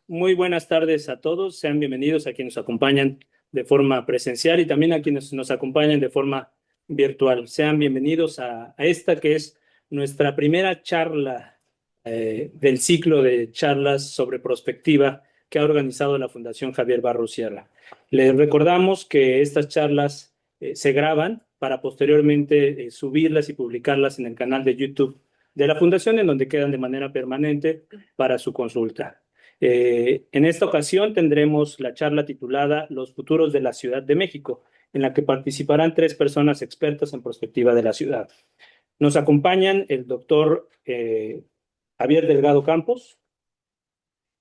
Muy buenas tardes a todos. Sean bienvenidos a quienes nos acompañan de forma presencial y también a quienes nos acompañan de forma virtual. Sean bienvenidos a esta que es nuestra primera charla del ciclo de charlas sobre prospectiva que ha organizado la Fundación Javier Barros Sierra. Les recordamos que estas charlas se graban para posteriormente subirlas y publicarlas en el canal de YouTube de la Fundación, en donde quedan de manera permanente para su consulta. En esta ocasión tendremos la charla titulada Los futuros de la Ciudad de México, en la que participarán 3 personas expertas en prospectiva de la ciudad. Nos acompañan el doctor Javier Delgado Campos.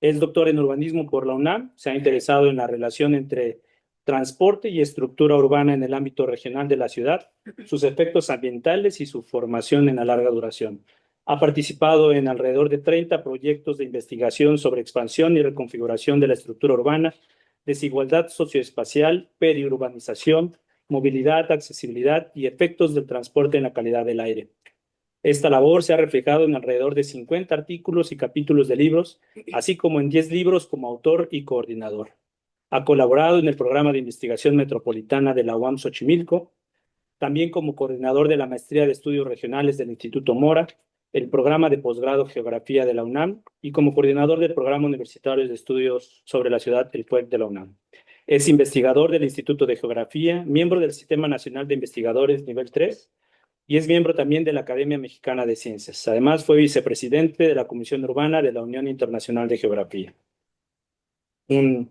Es doctor en urbanismo por la UNAM. Se ha interesado en la relación entre transporte y estructura urbana en el ámbito regional de la ciudad, sus efectos ambientales y su formación en la larga duración. Ha participado en alrededor de 30 proyectos de investigación sobre expansión y reconfiguración de la estructura urbana, desigualdad socioespacial, periurbanización, movilidad, accesibilidad y efectos del transporte en la calidad del aire. Esta labor se ha reflejado en alrededor de 50 artículos y capítulos de libros, así como en 10 libros como autor y coordinador. Ha colaborado en el programa de investigación metropolitana de la UAM Xochimilco, también como coordinador de la Maestría de Estudios Regionales del Instituto Mora, el programa de posgrado Geografía de la UNAM y como coordinador del programa universitario de estudios sobre la ciudad, el PUEC de la UNAM. Es investigador del Instituto de Geografía, miembro del Sistema Nacional de Investigadores Nivel 3 y es miembro también de la Academia Mexicana de Ciencias. Además, fue vicepresidente de la Comisión Urbana de la Unión Internacional de Geografía. Un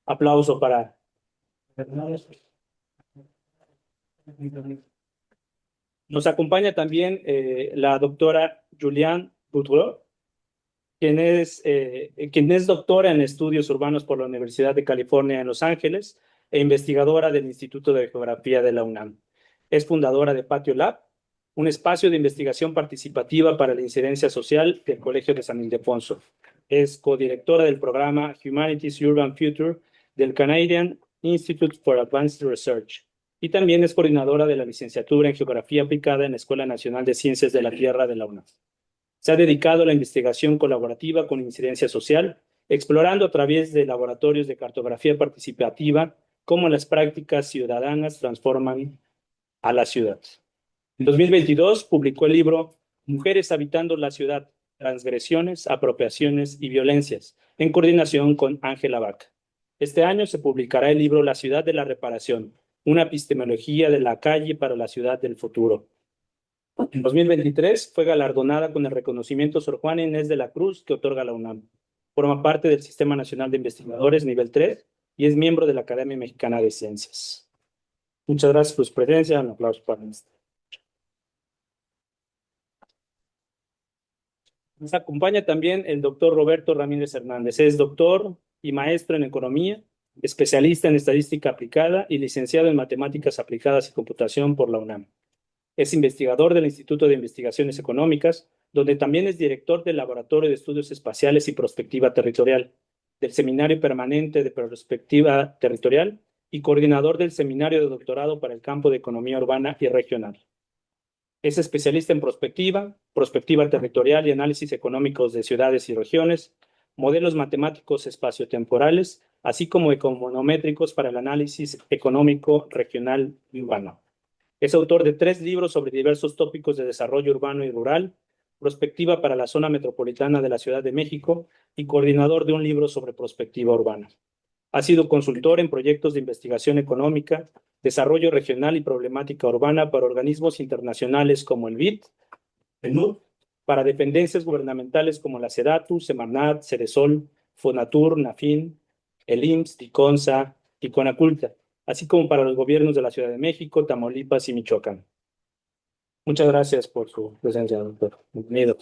aplauso para... Nos acompaña también la doctora Juliane Boudreau, quien es doctora en estudios urbanos por la Universidad de California en Los Ángeles e investigadora del Instituto de Geografía de la UNAM. Es fundadora de Patio Lab, un espacio de investigación participativa para la incidencia social del Colegio de San Ildefonso. Es codirectora del programa Humanities Urban Future del Canadian Institute for Advanced Research y también es coordinadora de la licenciatura en Geografía Aplicada en la Escuela Nacional de Ciencias de la Tierra de la UNAM. Se ha dedicado a la investigación colaborativa con incidencia social, explorando a través de laboratorios de cartografía participativa cómo las prácticas ciudadanas transforman a la ciudad. En 2022 publicó el libro Mujeres habitando la ciudad, transgresiones, apropiaciones y violencias, en coordinación con Ángela Baca. Este año se publicará el libro La ciudad de la reparación, una epistemología de la calle para la ciudad del futuro. En 2023 fue galardonada con el reconocimiento Sor Juana Inés de la Cruz que otorga la UNAM. Forma parte del Sistema Nacional de Investigadores Nivel 3 y es miembro de la Academia Mexicana de Ciencias. Muchas gracias por su presencia. Un aplauso para usted. Nos acompaña también el doctor Roberto Ramírez Hernández. Es doctor y maestro en economía, especialista en estadística aplicada y licenciado en matemáticas aplicadas y computación por la UNAM. Es investigador del Instituto de Investigaciones Económicas, donde también es director del Laboratorio de Estudios Espaciales y Prospectiva Territorial, del Seminario Permanente de Prospectiva Territorial y coordinador del Seminario de Doctorado para el campo de Economía Urbana y Regional. Es especialista en prospectiva territorial y análisis económicos de ciudades y regiones, modelos matemáticos espaciotemporales, así como econométricos para el análisis económico regional y urbano. Es autor de 3 libros sobre diversos tópicos de desarrollo urbano y rural, prospectiva para la zona metropolitana de la Ciudad de México y coordinador de un libro sobre prospectiva urbana. Ha sido consultor en proyectos de investigación económica, desarrollo regional y problemática urbana para organismos internacionales como el BID, PNUD, para dependencias gubernamentales como la SEDATU, Semarnat, Ceresol, Fonatur, Nafin, el IMSS, Diconsa y Conaculta, así como para los gobiernos de la Ciudad de México, Tamaulipas y Michoacán. Muchas gracias por su presencia, doctor. Bienvenido.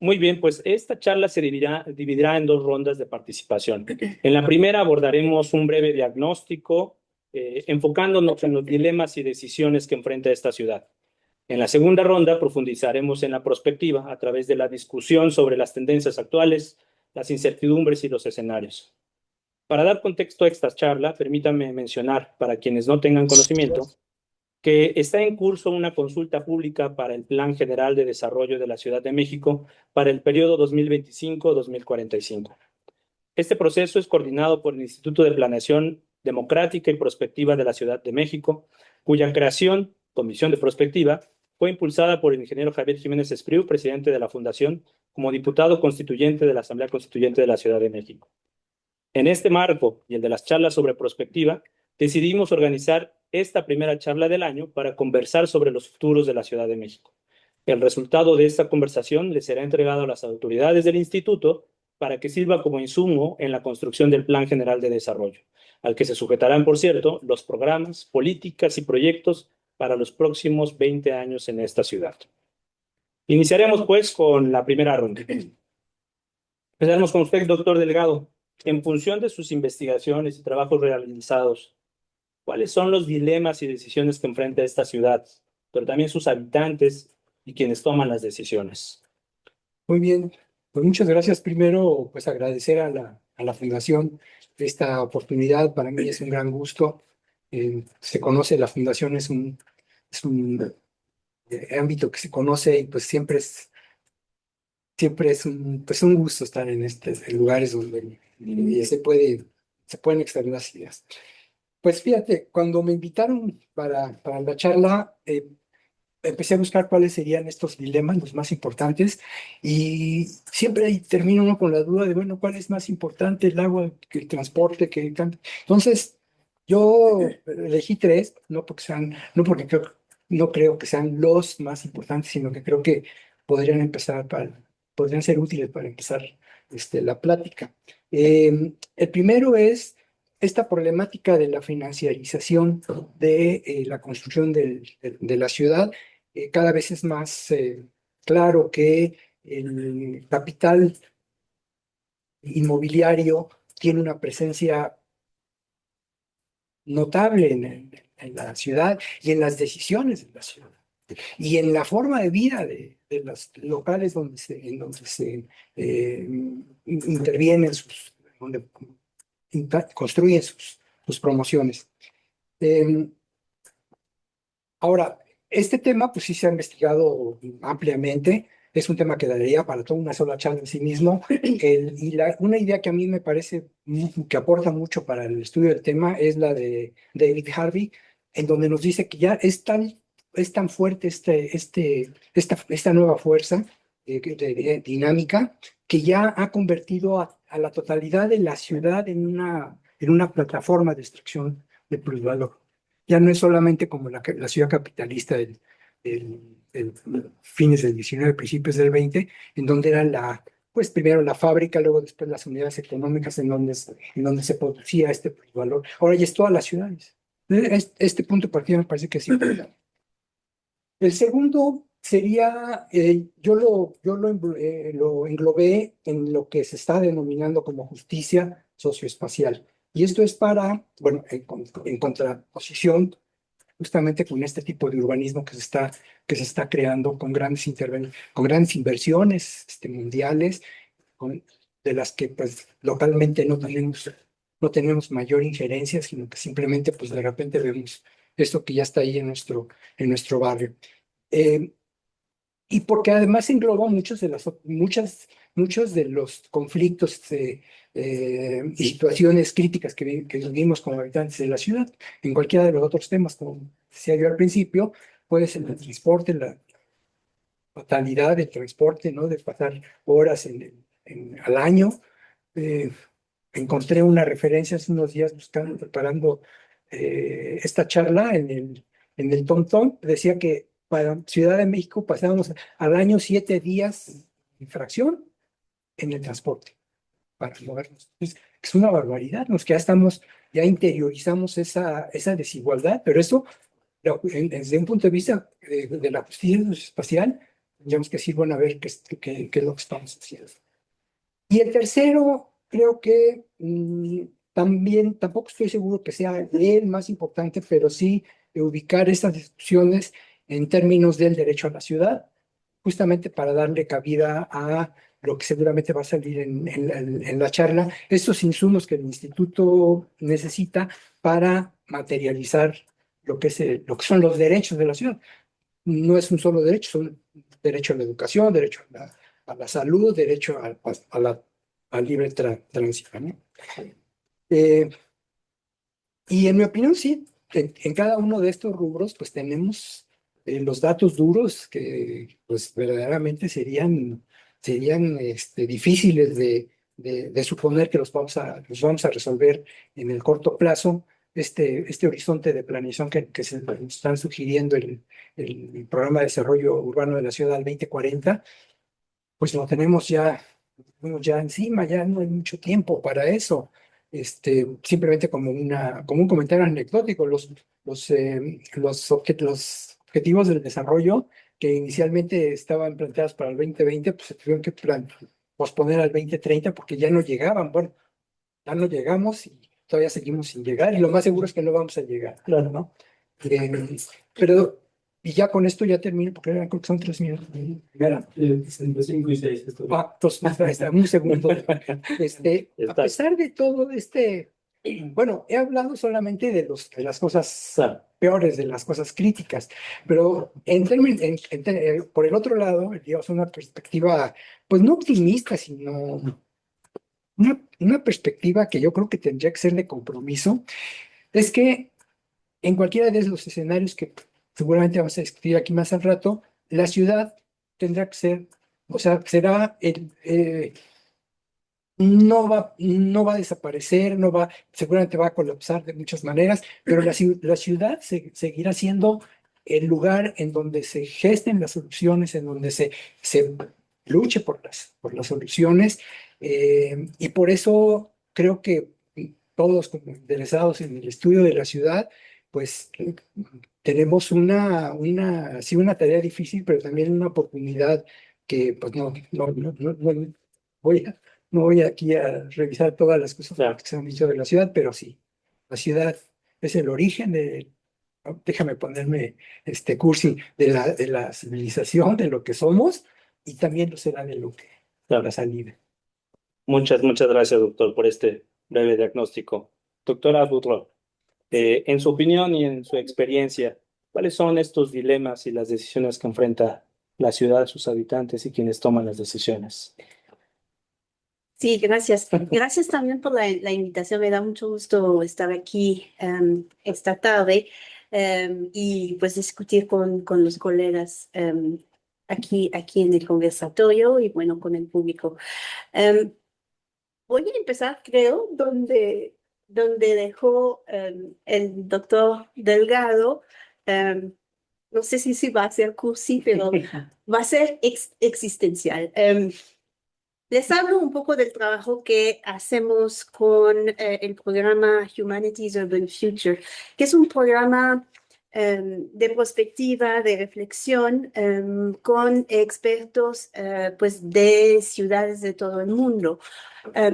Muy bien, pues esta charla se dividirá en 2 rondas de participación. En la primera abordaremos un breve diagnóstico, enfocándonos en los dilemas y decisiones que enfrenta esta ciudad. En la segunda ronda profundizaremos en la prospectiva a través de la discusión sobre las tendencias actuales, las incertidumbres y los escenarios. Para dar contexto a esta charla, permítanme mencionar, para quienes no tengan conocimiento, que está en curso una consulta pública para el Plan General de Desarrollo de la Ciudad de México para el periodo 2025-2045. Este proceso es coordinado por el Instituto de Planeación Democrática y Prospectiva de la Ciudad de México, cuya creación, Comisión de Prospectiva, fue impulsada por el ingeniero Javier Jiménez Espriu, presidente de la Fundación, como diputado constituyente de la Asamblea Constituyente de la Ciudad de México. En este marco y el de las charlas sobre prospectiva, decidimos organizar esta primera charla del año para conversar sobre los futuros de la Ciudad de México. El resultado de esta conversación le será entregado a las autoridades del instituto para que sirva como insumo en la construcción del Plan General de Desarrollo, al que se sujetarán, por cierto, los programas, políticas y proyectos para los próximos 20 años en esta ciudad. Iniciaremos, pues, con la primera ronda. Empezaremos con usted, doctor Delgado. En función de sus investigaciones y trabajos realizados, ¿cuáles son los dilemas y decisiones que enfrenta esta ciudad, pero también sus habitantes y quienes toman las decisiones? Muy bien, pues muchas gracias. Primero, pues agradecer a la Fundación esta oportunidad. Para mí es un gran gusto. Se conoce, la Fundación es un ámbito que se conoce y pues siempre es pues un gusto estar en en lugares donde se pueden extender las ideas. Pues fíjate, cuando me invitaron para la charla, empecé a buscar cuáles serían estos dilemas, los más importantes, y siempre ahí termino uno con la duda de, bueno, ¿cuál es más importante, el agua, que el transporte, que el cambio? Entonces, yo elegí tres, no creo que sean los más importantes, sino que creo que podrían ser útiles para empezar la plática. El primero es esta problemática de la financiarización de la construcción de la ciudad. Cada vez es más claro que el capital inmobiliario tiene una presencia notable en la ciudad y en las decisiones de la ciudad y en la forma de vida de los locales en donde se intervienen, donde construyen sus promociones. Ahora, este tema, pues sí se ha investigado ampliamente. Es un tema que daría para toda una sola charla en sí mismo. Una idea que a mí me parece que aporta mucho para el estudio del tema es la de David Harvey, en donde nos dice que ya es tan fuerte esta nueva fuerza dinámica que ya ha convertido a la totalidad de la ciudad en una plataforma de extracción de plusvalor. Ya no es solamente como la ciudad capitalista del fines del 19, principios del 20, en donde era pues primero la fábrica, luego después las unidades económicas en donde se producía este valor. Ahora ya es todas las ciudades. Este punto de partida me parece que es importante. El segundo sería, lo englobé en lo que se está denominando como justicia socioespacial. Y esto es bueno, en contraposición justamente con este tipo de urbanismo que se está creando con con grandes inversiones mundiales, de las que pues localmente no tenemos mayor injerencia, sino que simplemente pues de repente vemos esto que ya está ahí en nuestro barrio. Y porque además engloba muchos de los conflictos y situaciones críticas que vivimos como habitantes de la ciudad. En cualquiera de los otros temas, como decía yo al principio, puede ser el transporte, la totalidad del transporte, ¿no? De pasar horas al año. Eh, Encontré una referencia hace unos días preparando esta charla en el TomTom. Decía que para Ciudad de México pasábamos al año 7 días de fracción en el transporte para movernos. Es una barbaridad, que ya interiorizamos esa desigualdad, pero eso, desde un punto de vista de la justicia espacial, tendríamos que decir, bueno, a ver qué es lo que estamos haciendo. Y el tercero, creo que también, tampoco estoy seguro que sea el más importante, pero sí ubicar estas discusiones en términos del derecho a la ciudad, justamente para darle cabida a lo que seguramente va a salir en la charla, estos insumos que el instituto necesita para materializar lo que son los derechos de la ciudad. No es un solo derecho, son derecho a la educación, derecho a la salud, derecho al libre tránsito, ¿no? Eh, y en mi opinión, sí, en cada uno de estos rubros, pues tenemos los datos duros que pues verdaderamente serían difíciles de suponer que los vamos a resolver en el corto plazo. Este horizonte de planeación que se están sugiriendo el Programa de Desarrollo Urbano de la Ciudad al 2040, pues lo tenemos ya encima, ya no hay mucho tiempo para eso. Simplemente como un comentario anecdótico, los objetivos del desarrollo que inicialmente estaban planteados para el 2020, pues se tuvieron que posponer al 2030 porque ya no llegaban. Bueno, ya no llegamos y todavía seguimos sin llegar y lo más seguro es que no vamos a llegar, claro, ¿no? Eh, pero, y ya con esto ya termino porque creo que son 3 minutos. Mira, Entre 5 y 6. entonces, un segundo. A pesar de todo bueno, he hablado solamente de las cosas peores, de las cosas críticas, pero por el otro lado, digamos, una perspectiva, pues no optimista, sino una perspectiva que yo creo que tendría que ser de compromiso, es que en cualquiera de los escenarios que seguramente vamos a discutir aquí más al rato, la ciudad tendrá que ser, o sea, no va a desaparecer, seguramente va a colapsar de muchas maneras, pero la ciudad seguirá siendo el lugar en donde se gesten las soluciones, en donde se luche por las soluciones, y por eso creo que todos como interesados en el estudio de la ciudad, pues tenemos sí, una tarea difícil, pero también una oportunidad que pues no voy a, no voy aquí a revisar todas las cosas que se han dicho de la ciudad, pero sí, la ciudad es el origen ¿no? Déjame ponerme cursi, de la civilización, de lo que somos, y también lo será de lo que la salida. Muchas gracias, doctor, por este breve diagnóstico. Doctora Boudreau, en su opinión y en su experiencia, ¿cuáles son estos dilemas y las decisiones que enfrenta la ciudad, sus habitantes y quienes toman las decisiones? Sí, gracias. Gracias también por la invitación. Me da mucho gusto estar aquí esta tarde y pues discutir con los colegas aquí en el conversatorio y bueno, con el público. Em, Voy a empezar, creo, donde dejó el doctor Delgado. Em, no sé si va a ser cursi, pero va a ser existencial. Les hablo un poco del trabajo que hacemos con el programa Humanities Urban Future, que es un programa de perspectiva, de reflexión con expertos pues de ciudades de todo el mundo.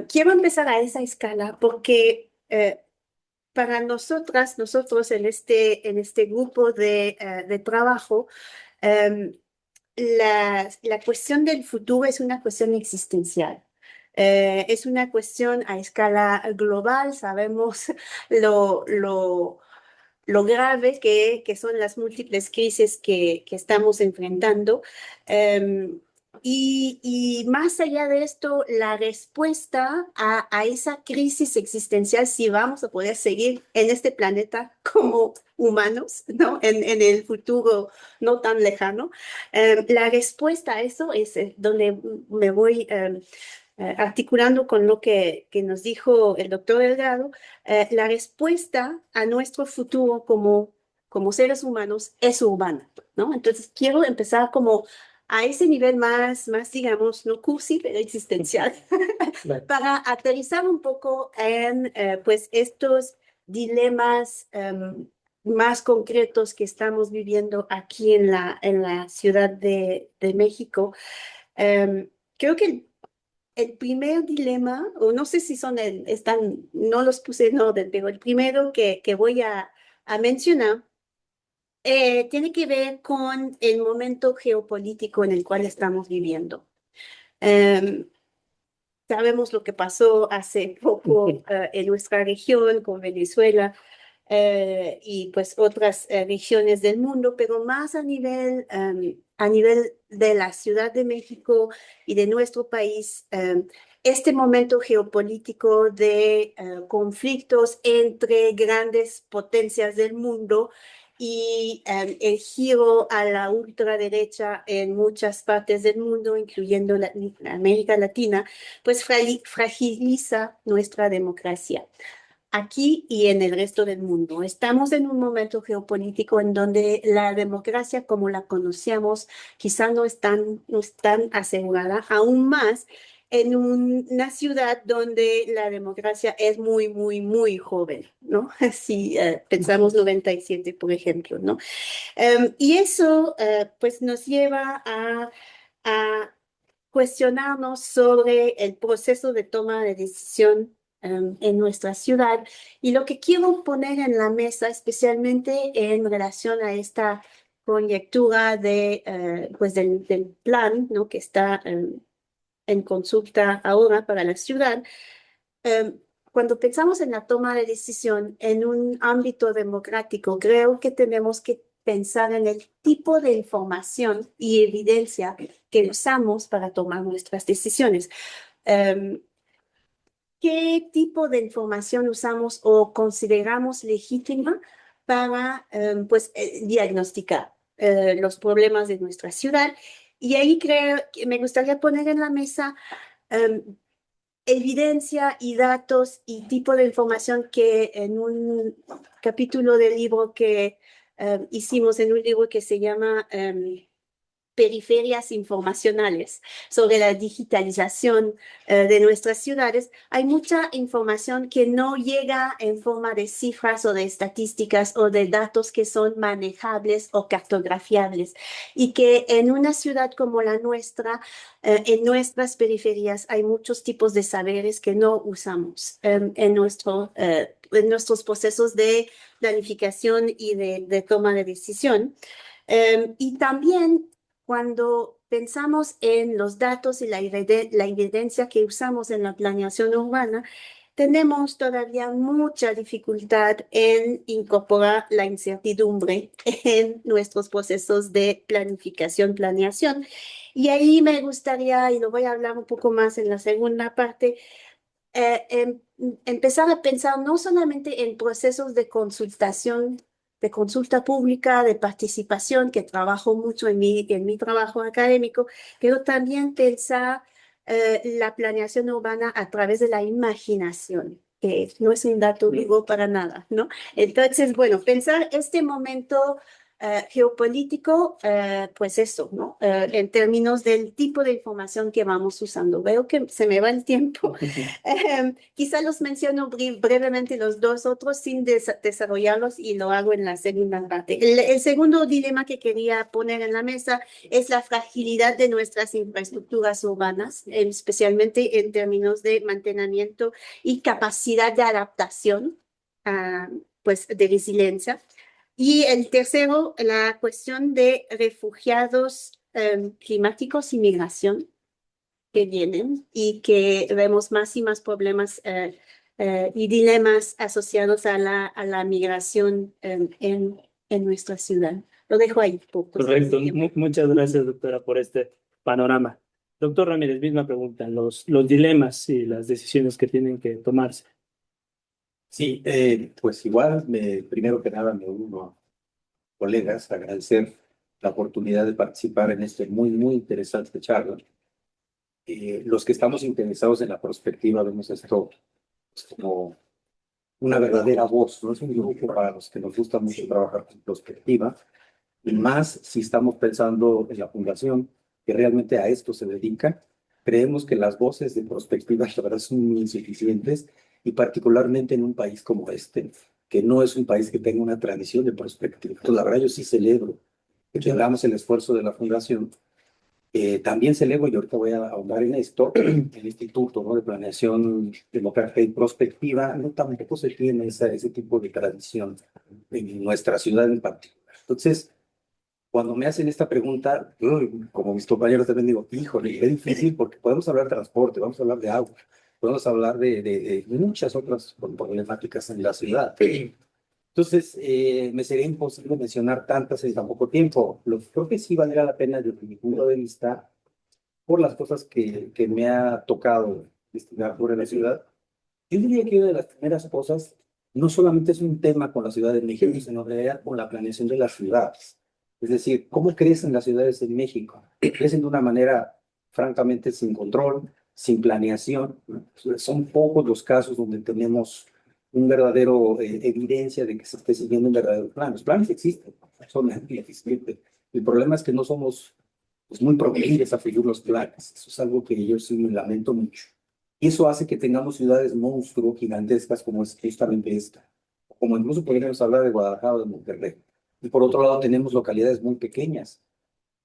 Quiero empezar a esa escala porque para nosotros en este grupo de trabajo, em, la cuestión del futuro es una cuestión existencial. Es una cuestión a escala global. Sabemos lo grave que son las múltiples crisis que estamos enfrentando. Y más allá de esto, la respuesta a esa crisis existencial, si vamos a poder seguir en este planeta como humanos, ¿no? En el futuro no tan lejano, la respuesta a eso es donde me voy articulando con lo que nos dijo el doctor Delgado. La respuesta a nuestro futuro como seres humanos es urbana, ¿no? Entonces quiero empezar como a ese nivel más digamos, no cursi, pero existencial, para aterrizar un poco en pues estos dilemas más concretos que estamos viviendo aquí en la Ciudad de México. Creo que el primer dilema, o no sé si no los puse en orden, pero el primero que voy a mencionar tiene que ver con el momento geopolítico en el cual estamos viviendo. Em, Sabemos lo que pasó hace poco en nuestra región con Venezuela. y pues otras regiones del mundo, pero más a nivel de la Ciudad de México y de nuestro país, este momento geopolítico de conflictos entre grandes potencias del mundo y el giro a la ultraderecha en muchas partes del mundo, incluyendo la América Latina, pues fragiliza nuestra democracia aquí y en el resto del mundo. Estamos en un momento geopolítico en donde la democracia como la conocíamos quizá no es tan asegurada, aún más en una ciudad donde la democracia es muy, muy, muy joven, ¿no? Si pensamos 97, por ejemplo, ¿no? Y eso pues nos lleva a cuestionarnos sobre el proceso de toma de decisión en nuestra ciudad. Y lo que quiero poner en la mesa, especialmente en relación a esta conjetura pues del plan, ¿no? Que está en consulta ahora para la ciudad, eh, cuando pensamos en la toma de decisión en un ámbito democrático, creo que tenemos que pensar en el tipo de información y evidencia que usamos para tomar nuestras decisiones. Um, ¿Qué tipo de información usamos o consideramos legítima para pues, diagnosticar los problemas de nuestra ciudad? Y ahí creo que me gustaría poner en la mesa evidencia y datos y tipo de información que en un capítulo del libro que hicimos en un libro que se llama Periferias informacionales sobre la digitalización de nuestras ciudades, hay mucha información que no llega en forma de cifras o de estadísticas o de datos que son manejables o cartografiables y que en una ciudad como la nuestra, en nuestras periferias hay muchos tipos de saberes que no usamos en nuestros procesos de planificación y de toma de decisión. Y también cuando pensamos en los datos y la evidencia que usamos en la planeación urbana, tenemos todavía mucha dificultad en incorporar la incertidumbre en nuestros procesos de planificación, planeación. Y ahí me gustaría, y lo voy a hablar un poco más en la segunda parte, empezar a pensar no solamente en procesos de consultación, de consulta pública, de participación, que trabajo mucho en mi trabajo académico, pero también pensar la planeación urbana a través de la imaginación, que no es un dato duro para nada, ¿no? Entonces, bueno, pensar este momento geopolítico, pues eso, ¿no? En términos del tipo de información que vamos usando. Veo que se me va el tiempo. Quizá los menciono brevemente los dos otros sin desarrollarlos y lo hago en la segunda parte. El segundo dilema que quería poner en la mesa es la fragilidad de nuestras infraestructuras urbanas, especialmente en términos de mantenimiento y capacidad de adaptación, pues de resiliencia. Y el tercero, la cuestión de refugiados climáticos y migración que vienen y que vemos más y más problemas y dilemas asociados a la migración en nuestra ciudad. Lo dejo ahí. Correcto. Muchas gracias, doctora, por este panorama. Doctor Ramírez, misma pregunta, los dilemas y las decisiones que tienen que tomarse. Sí, pues igual, primero que nada me uno, colegas, agradecer la oportunidad de participar en este muy, muy interesante charla. Los que estamos interesados en la perspectiva vemos esto pues, como una verdadera voz, ¿no? Es un grupo para los que nos gusta mucho trabajar con perspectiva, y más si estamos pensando en la fundación, que realmente a esto se dedica. Creemos que las voces de perspectiva, la verdad, son muy insuficientes, y particularmente en un país como este, que no es un país que tenga una tradición de perspectiva. Entonces, la verdad, yo sí celebro que tengamos el esfuerzo de la fundación. También celebro, y ahorita voy a ahondar en esto, el Instituto, ¿no?, de Planeación Democrática y Prospectiva, no tampoco se tiene ese tipo de tradición en nuestra ciudad en particular. Entonces, cuando me hacen esta pregunta, yo, como mis compañeros también digo, híjole, es difícil porque podemos hablar de transporte, vamos a hablar de agua, podemos hablar de muchas otras problemáticas en la ciudad. Entonces, me sería imposible mencionar tantas en tan poco tiempo. Lo que creo que sí valdría la pena desde mi punto de vista, por las cosas que me ha tocado investigar sobre la ciudad. Yo diría que una de las primeras cosas no solamente es un tema con la Ciudad de México, sino en realidad con la planeación de las ciudades. Es decir, ¿cómo crecen las ciudades en México? Crecen de una manera francamente sin control, sin planeación. Son pocos los casos donde tenemos un verdadero evidencia de que se esté siguiendo un verdadero plan. Los planes existen, son existen. El problema es que no somos pues, muy proclives a seguir los planes. Eso es algo que yo sí me lamento mucho. Y eso hace que tengamos ciudades monstruo gigantescas como es justamente esta. Como incluso podríamos hablar de Guadalajara o de Monterrey. Y por otro lado tenemos localidades muy pequeñas.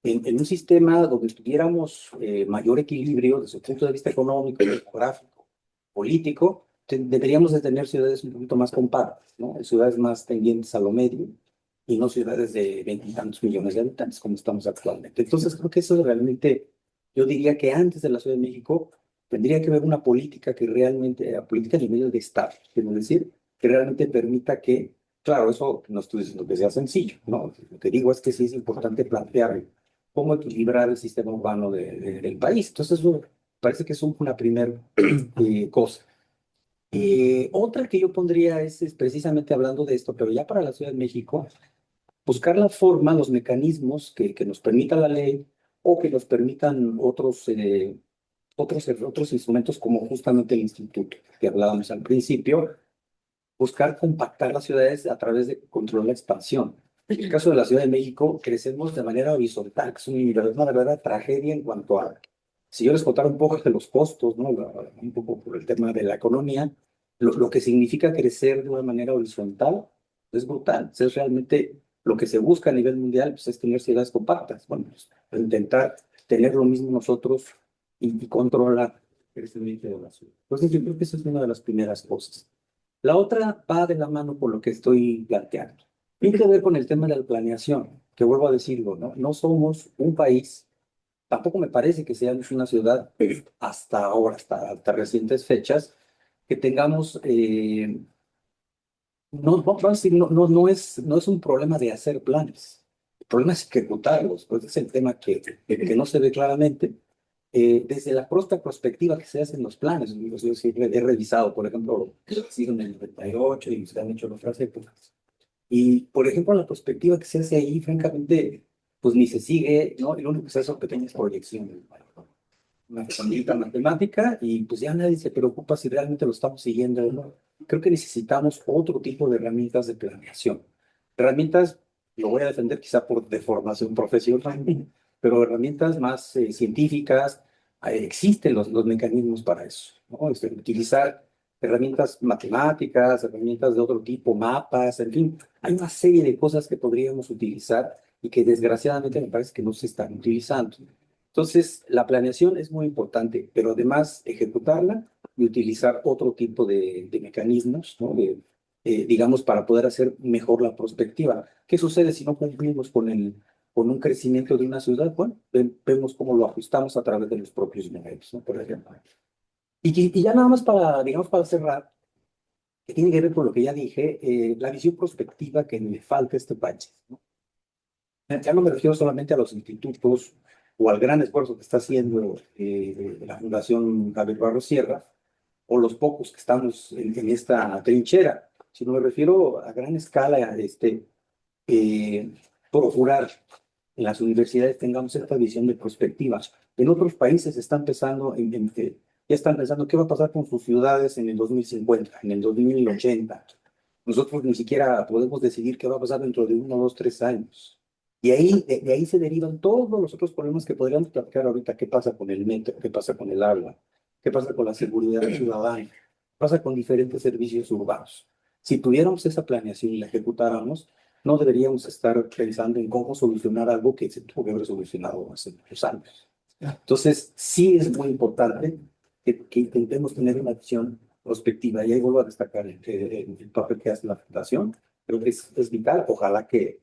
En un sistema donde tuviéramos mayor equilibrio desde el punto de vista económico, demográfico, político, deberíamos de tener ciudades un poquito más compactas, ¿no? Ciudades más tendientes a lo medio y no ciudades de 20 y tantos millones de habitantes como estamos actualmente. Entonces creo que eso realmente, yo diría que antes de la Ciudad de México tendría que haber una política que realmente, la política a nivel de Estado, quiero decir, que realmente permita que, claro, eso no estoy diciendo que sea sencillo, ¿no? Lo que digo es que sí es importante plantear cómo equilibrar el sistema urbano del país. Entonces, eso parece que es una primera cosa. Otra que yo pondría es precisamente hablando de esto, pero ya para la Ciudad de México, buscar la forma, los mecanismos que nos permita la ley o que nos permitan otros instrumentos como justamente el instituto que hablábamos al principio, buscar compactar las ciudades a través de controlar la expansión. En el caso de la Ciudad de México, crecemos de manera horizontal, que es una verdadera tragedia en cuanto a, si yo les contara un poco de los costos, ¿no? Un poco por el tema de la economía, lo que significa crecer de una manera horizontal es brutal. Es realmente lo que se busca a nivel mundial, pues, es tener ciudades compactas. Bueno, pues, intentar tener lo mismo nosotros y controlar el crecimiento de la ciudad. Entonces, yo creo que esa es una de las primeras cosas. La otra va de la mano por lo que estoy planteando. Tiene que ver con el tema de la planeación, que vuelvo a decirlo, ¿no? No somos un país, tampoco me parece que seamos una ciudad hasta ahora, hasta recientes fechas, que tengamos, vamos a decir, no es un problema de hacer planes, el problema es ejecutarlos, pues es el tema que no se ve claramente. Desde la propia perspectiva que se hacen los planes, yo siempre he revisado, por ejemplo, sido en el 98 y se han hecho en otras épocas. Y, por ejemplo, la perspectiva que se hace ahí, francamente, pues ni se sigue, ¿no? Y lo único que se hace son pequeñas proyecciones, una formulita matemática y pues ya nadie se preocupa si realmente lo estamos siguiendo o no. Creo que necesitamos otro tipo de herramientas de planeación. Herramientas, lo voy a defender quizá por deformación profesional, pero herramientas más científicas, existen los mecanismos para eso, ¿no? Utilizar herramientas matemáticas, herramientas de otro tipo, mapas, en fin, hay una serie de cosas que podríamos utilizar y que desgraciadamente me parece que no se están utilizando. Entonces, la planeación es muy importante, pero además ejecutarla y utilizar otro tipo de mecanismos, ¿no? Digamos, para poder hacer mejor la prospectiva. ¿Qué sucede si no cumplimos con un crecimiento de una ciudad? Bueno, vemos cómo lo ajustamos a través de los propios modelos, ¿no? Por ejemplo. Y ya nada más para, digamos, para cerrar, que tiene que ver con lo que ya dije, la visión prospectiva que le falta a este país, ¿no? Ya no me refiero solamente a los institutos o al gran esfuerzo que está haciendo la Fundación Javier Barros Sierra, o los pocos que estamos en esta trinchera, sino me refiero a gran escala, eh, procurar en las universidades tengamos esta visión de perspectiva. En otros países están pensando ya están pensando qué va a pasar con sus ciudades en el 2050, en el 2080. Nosotros ni siquiera podemos decidir qué va a pasar dentro de 1, 2, 3 años. Y ahí, de ahí se derivan todos los otros problemas que podríamos platicar ahorita. ¿Qué pasa con el metro? ¿Qué pasa con el agua? ¿Qué pasa con la seguridad ciudadana? ¿Qué pasa con diferentes servicios urbanos? Si tuviéramos esa planeación y la ejecutáramos, no deberíamos estar pensando en cómo solucionar algo que se tuvo que haber solucionado hace muchos años. Entonces, sí es muy importante que intentemos tener una visión prospectiva. Y ahí vuelvo a destacar el papel que hace la Fundación. Creo que es vital. Ojalá que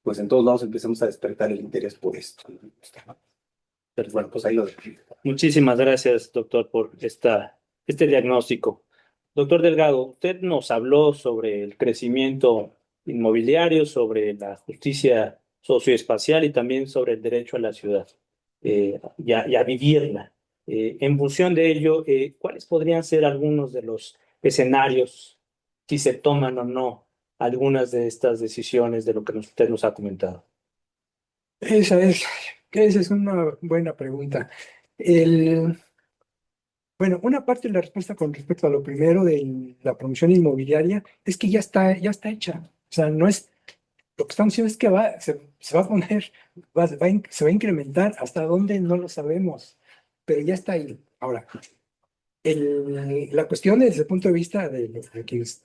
pues en todos lados empecemos a despertar el interés por esto. Pero bueno, pues ahí lo dejo. Muchísimas gracias, doctor, por este diagnóstico. Doctor Delgado, usted nos habló sobre el crecimiento inmobiliario, sobre la justicia socioespacial y también sobre el derecho a la ciudad y a vivirla. En función de ello, ¿cuáles podrían ser algunos de los escenarios, si se toman o no algunas de estas decisiones de lo que usted nos ha comentado? Esa es, esa es una buena pregunta. El, bueno, una parte de la respuesta con respecto a lo primero de la promoción inmobiliaria es que ya está hecha. O sea, no es, lo que estamos diciendo es que se va a poner, se va a incrementar hasta dónde no lo sabemos, pero ya está ahí. Ahora, la cuestión desde el punto de vista de quienes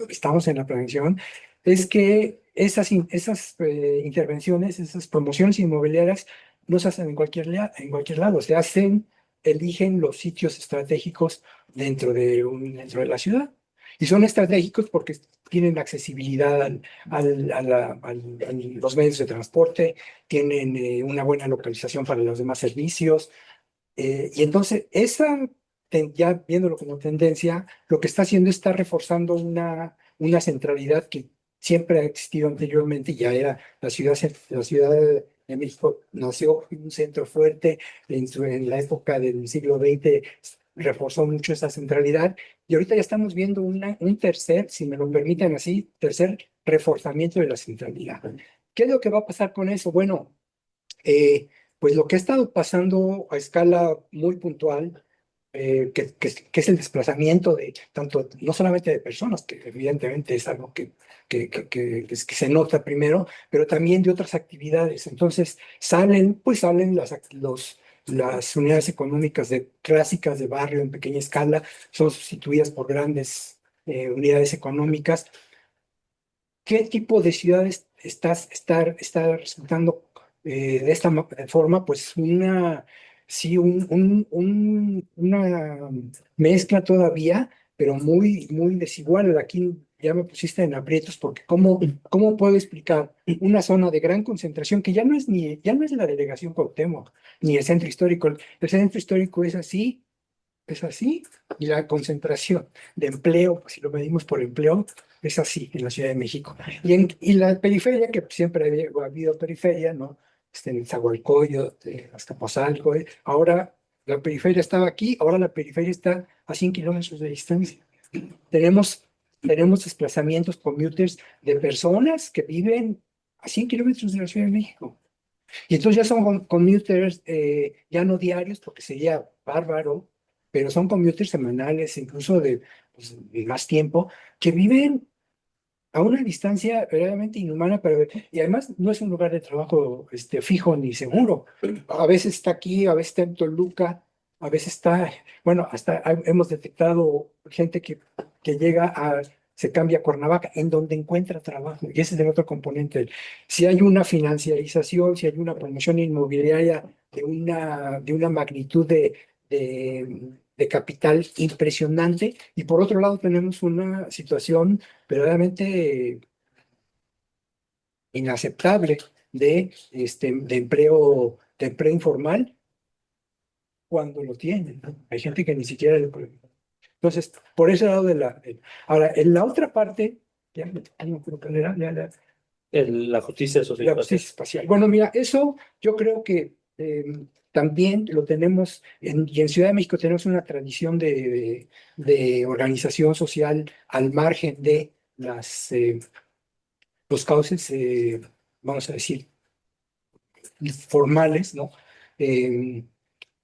estamos en la prevención es que esas intervenciones, esas promociones inmobiliarias no se hacen en cualquier lado, eligen los sitios estratégicos dentro de la ciudad. Y son estratégicos porque tienen accesibilidad a los medios de transporte, tienen una buena localización para los demás servicios. Y entonces, ya viéndolo como tendencia, lo que está haciendo está reforzando una centralidad que siempre ha existido anteriormente, ya era la ciudad de México nació en un centro fuerte, en la época del siglo XX reforzó mucho esa centralidad, y ahorita ya estamos viendo un tercer, si me lo permiten así, tercer reforzamiento de la centralidad. ¿Qué es lo que va a pasar con eso? Bueno, eh, pues lo que ha estado pasando a escala muy puntual, que es el desplazamiento de tanto, no solamente de personas, que evidentemente es algo que se nota primero, pero también de otras actividades. Entonces salen las unidades económicas clásicas de barrio en pequeña escala, son sustituidas por grandes unidades económicas. ¿Qué tipo de ciudades está resultando de esta forma? Pues sí, una mezcla todavía, pero muy desigual. Aquí ya me pusiste en aprietos porque ¿cómo puedo explicar una zona de gran concentración que ya no es la delegación Cuauhtémoc, ni el centro histórico? El centro histórico es así, y la concentración de empleo, pues si lo medimos por empleo, es así en la Ciudad de México. Y la periferia, que siempre ha habido periferia, ¿no? En Zagualcoyot, Azcapotzalco, ahora la periferia estaba aquí, ahora la periferia está a 100 kilómetros de distancia. Tenemos, tenemos desplazamientos commuters de personas que viven a 100 kilómetros de la Ciudad de México. Y entonces ya son commuters, ya no diarios, porque sería bárbaro, pero son commuters semanales, incluso de más tiempo, que viven a una distancia verdaderamente inhumana, y además no es un lugar de trabajo fijo ni seguro. A veces está aquí, a veces está en Toluca, a veces está, bueno, hemos detectado gente que se cambia a Cuernavaca, en donde encuentra trabajo, y ese es el otro componente. Si hay una financiarización, si hay una promoción inmobiliaria de una magnitud de capital impresionante, y por otro lado tenemos una situación verdaderamente inaceptable de empleo informal cuando lo tienen, ¿no? Hay gente que ni siquiera le puede. Entonces, por ese lado ahora, en la otra parte, no creo que La justicia la justicia espacial. Bueno, mira, eso yo creo que también lo tenemos, y en Ciudad de México tenemos una tradición de organización social al margen de los cauces, vamos a decir, formales, ¿no? Eh,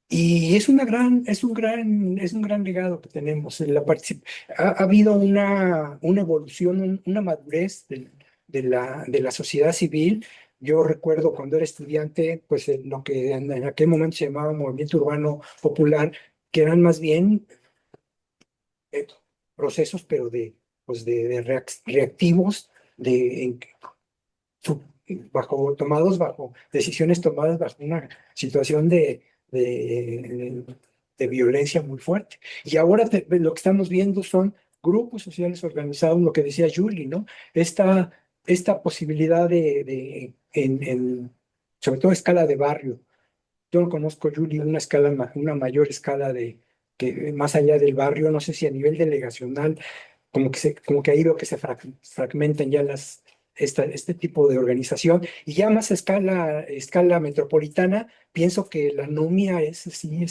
y es un gran legado que tenemos. Ha habido una evolución, una madurez de la sociedad civil. Yo recuerdo cuando era estudiante, pues lo que en aquel momento se llamaba movimiento urbano popular, que eran más bien eh, procesos, pero reactivos, su- bajo decisiones tomadas bajo una situación de, de violencia muy fuerte. Y ahora lo que estamos viendo son grupos sociales organizados, lo que decía Julie, ¿no? Esta posibilidad sobre todo a escala de barrio. Yo no conozco, Julie, una mayor escala que más allá del barrio, no sé si a nivel delegacional, como que ahí veo que se fragmentan ya este tipo de organización. Y ya más a escala metropolitana, pienso que la anomia es así,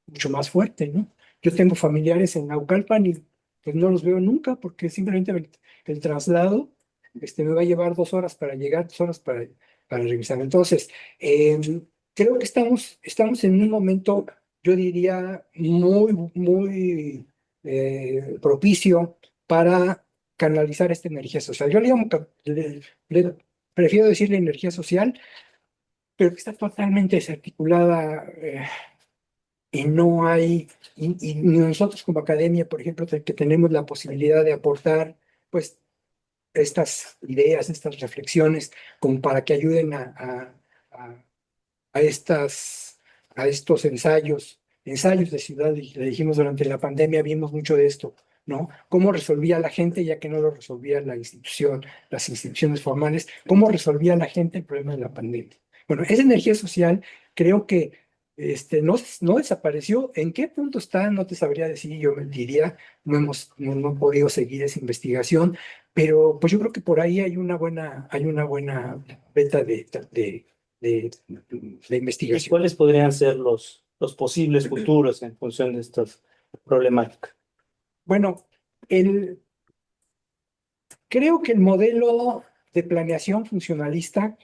mucho más fuerte, ¿no? Yo tengo familiares en Naucalpan y pues no los veo nunca porque simplemente el traslado me va a llevar 2 horas para llegar, 2 horas para regresar. Entonces, creo que estamos en un momento, yo diría, muy propicio para canalizar esta energía social. Yo le llamo, prefiero decirle energía social, pero que está totalmente desarticulada y no hay, y nosotros como academia, por ejemplo, que tenemos la posibilidad de aportar, pues, estas ideas, estas reflexiones, como para que ayuden a, a estas, a estos ensayos de ciudad, y le dijimos durante la pandemia, vimos mucho de esto, ¿no? Cómo resolvía la gente, ya que no lo resolvía la institución, las instituciones formales, cómo resolvía la gente el problema de la pandemia. Bueno, esa energía social creo que no desapareció. ¿En qué punto está? No te sabría decir, yo mentiría, no podido seguir esa investigación, pero pues yo creo que por ahí hay una buena beta de ¿Y investigación. cuáles podrían ser los posibles futuros en función de estas problemáticas? Bueno, creo que el modelo de planeación funcionalista,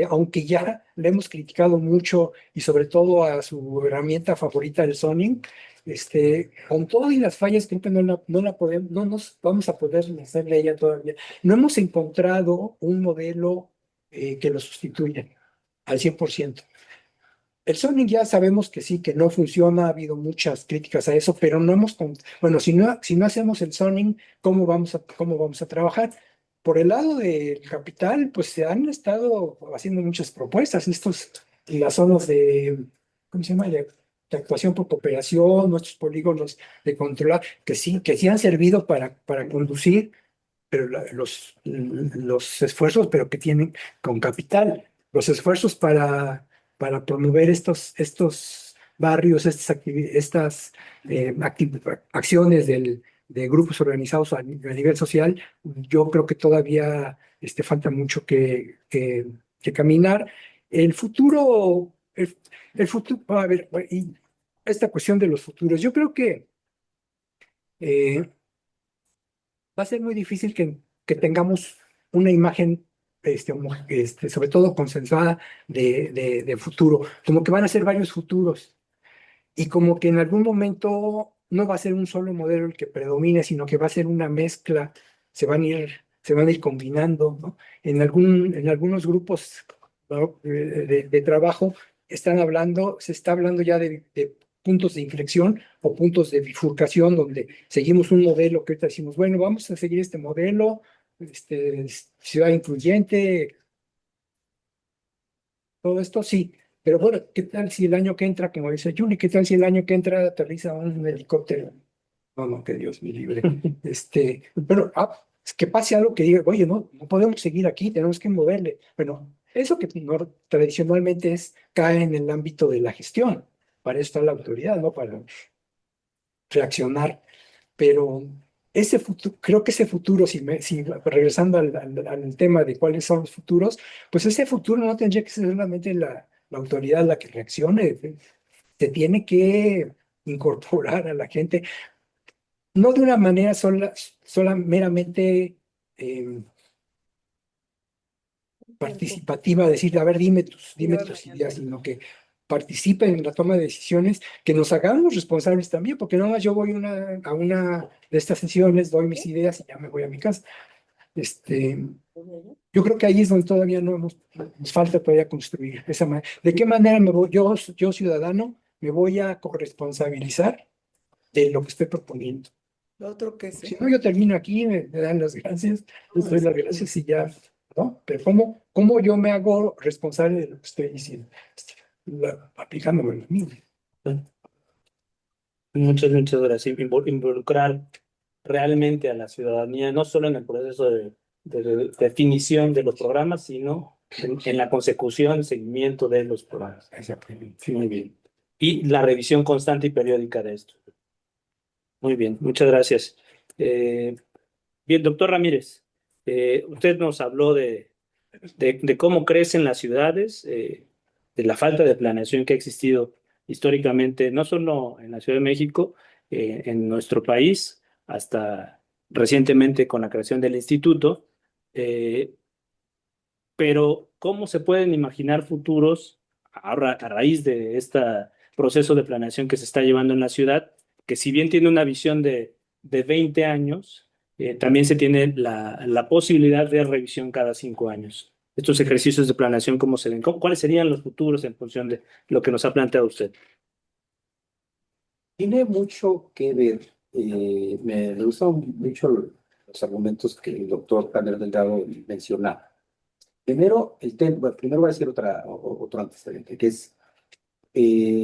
aunque ya le hemos criticado mucho y sobre todo a su herramienta favorita, el zoning, con todas y las fallas, creo que no nos vamos a poder hacerle a ella todavía. No hemos encontrado un modelo que lo sustituya al 100%. El zoning ya sabemos que sí, que no funciona, ha habido muchas críticas a eso, pero no bueno, si no hacemos el zoning, ¿cómo vamos a trabajar? Por el lado del capital, pues se han estado haciendo muchas propuestas, las zonas ¿cómo se llama? De actuación por cooperación, nuestros polígonos de controlar, que sí han servido para conducir, pero los esfuerzos, pero que tienen con capital, los esfuerzos para promover estos barrios, estas acciones de grupos organizados a nivel social, yo creo que todavía falta mucho que caminar. El futuro, el futuro, a ver, y esta cuestión de los futuros, yo creo que eh, va a ser muy difícil que tengamos una imagen, sobre todo consensuada de futuro, como que van a ser varios futuros y como que en algún momento no va a ser un solo modelo el que predomine, sino que va a ser una mezcla, se van a ir combinando, ¿no? En algunos grupos, ¿no? de trabajo se está hablando ya de puntos de inflexión o puntos de bifurcación donde seguimos un modelo que ahorita decimos, bueno, vamos a seguir este modelo, ciudad incluyente, todo esto sí, pero bueno, ¿qué tal si el año que entra, como dice Juni, qué tal si el año que entra aterriza un helicóptero? No, no, que Dios me libre. Pero es que pase algo que diga, oye, no podemos seguir aquí, tenemos que moverle. Bueno, eso que tradicionalmente cae en el ámbito de la gestión. Para eso está la autoridad, ¿no? Para reaccionar. Pero ese futuro, creo que ese futuro, si regresando al tema de cuáles son los futuros, pues ese futuro no tendría que ser solamente la autoridad la que reaccione. Se tiene que incorporar a la gente, no de una manera sola meramente participativa, decir, a ver, dime tus ideas, sino que participen en la toma de decisiones, que nos hagamos responsables también, porque no más yo voy a una de estas sesiones, doy mis ideas y ya me voy a mi casa. Yo creo que ahí es donde todavía no nos falta todavía construir esa manera. ¿De qué manera yo ciudadano, me voy a corresponsabilizar de lo que estoy proponiendo? Lo otro que Si sé. no, yo termino aquí, me dan las gracias, les doy las gracias y ya, ¿no? Pero ¿cómo yo me hago responsable de lo que estoy diciendo? Aplicándome a mí. Muchas gracias. Involucrar realmente a la ciudadanía, no solo en el proceso de definición de los programas, sino en la consecución, seguimiento de los programas. Exactamente. Muy bien. Y la revisión constante y periódica de esto. Muy bien, muchas gracias. Bien, doctor Ramírez, Usted nos habló de cómo crecen las ciudades, de la falta de planeación que ha existido históricamente, no solo en la Ciudad de México, en nuestro país, hasta recientemente con la creación del instituto, eh, pero ¿cómo se pueden imaginar futuros ahora a raíz de este proceso de planeación que se está llevando en la ciudad, que si bien tiene una visión de 20 años, también se tiene la posibilidad de revisión cada 5 años? Estos ejercicios de planeación, ¿cómo se ven? ¿Cuáles serían los futuros en función de lo que nos ha planteado usted? Tiene mucho que ver. Me gustan mucho los argumentos que el doctor Javier Delgado mencionaba. Primero, primero voy a decir otro antecedente, que es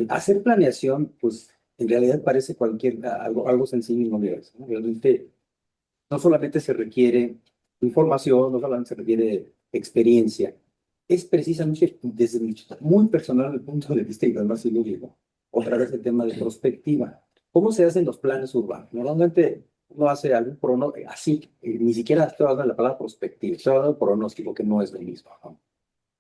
hacer planeación, pues en realidad parece algo sencillo y no universo, ¿no? Realmente no solamente se requiere información, no solamente se requiere experiencia, es precisamente desde muy personal el punto de vista y además ilústrico, otra vez el tema de prospectiva. ¿Cómo se hacen los planes urbanos? Normalmente uno hace algún pronóstico, así, ni siquiera estoy hablando de la palabra prospectiva, estoy hablando de pronóstico, que no es lo mismo, ¿no?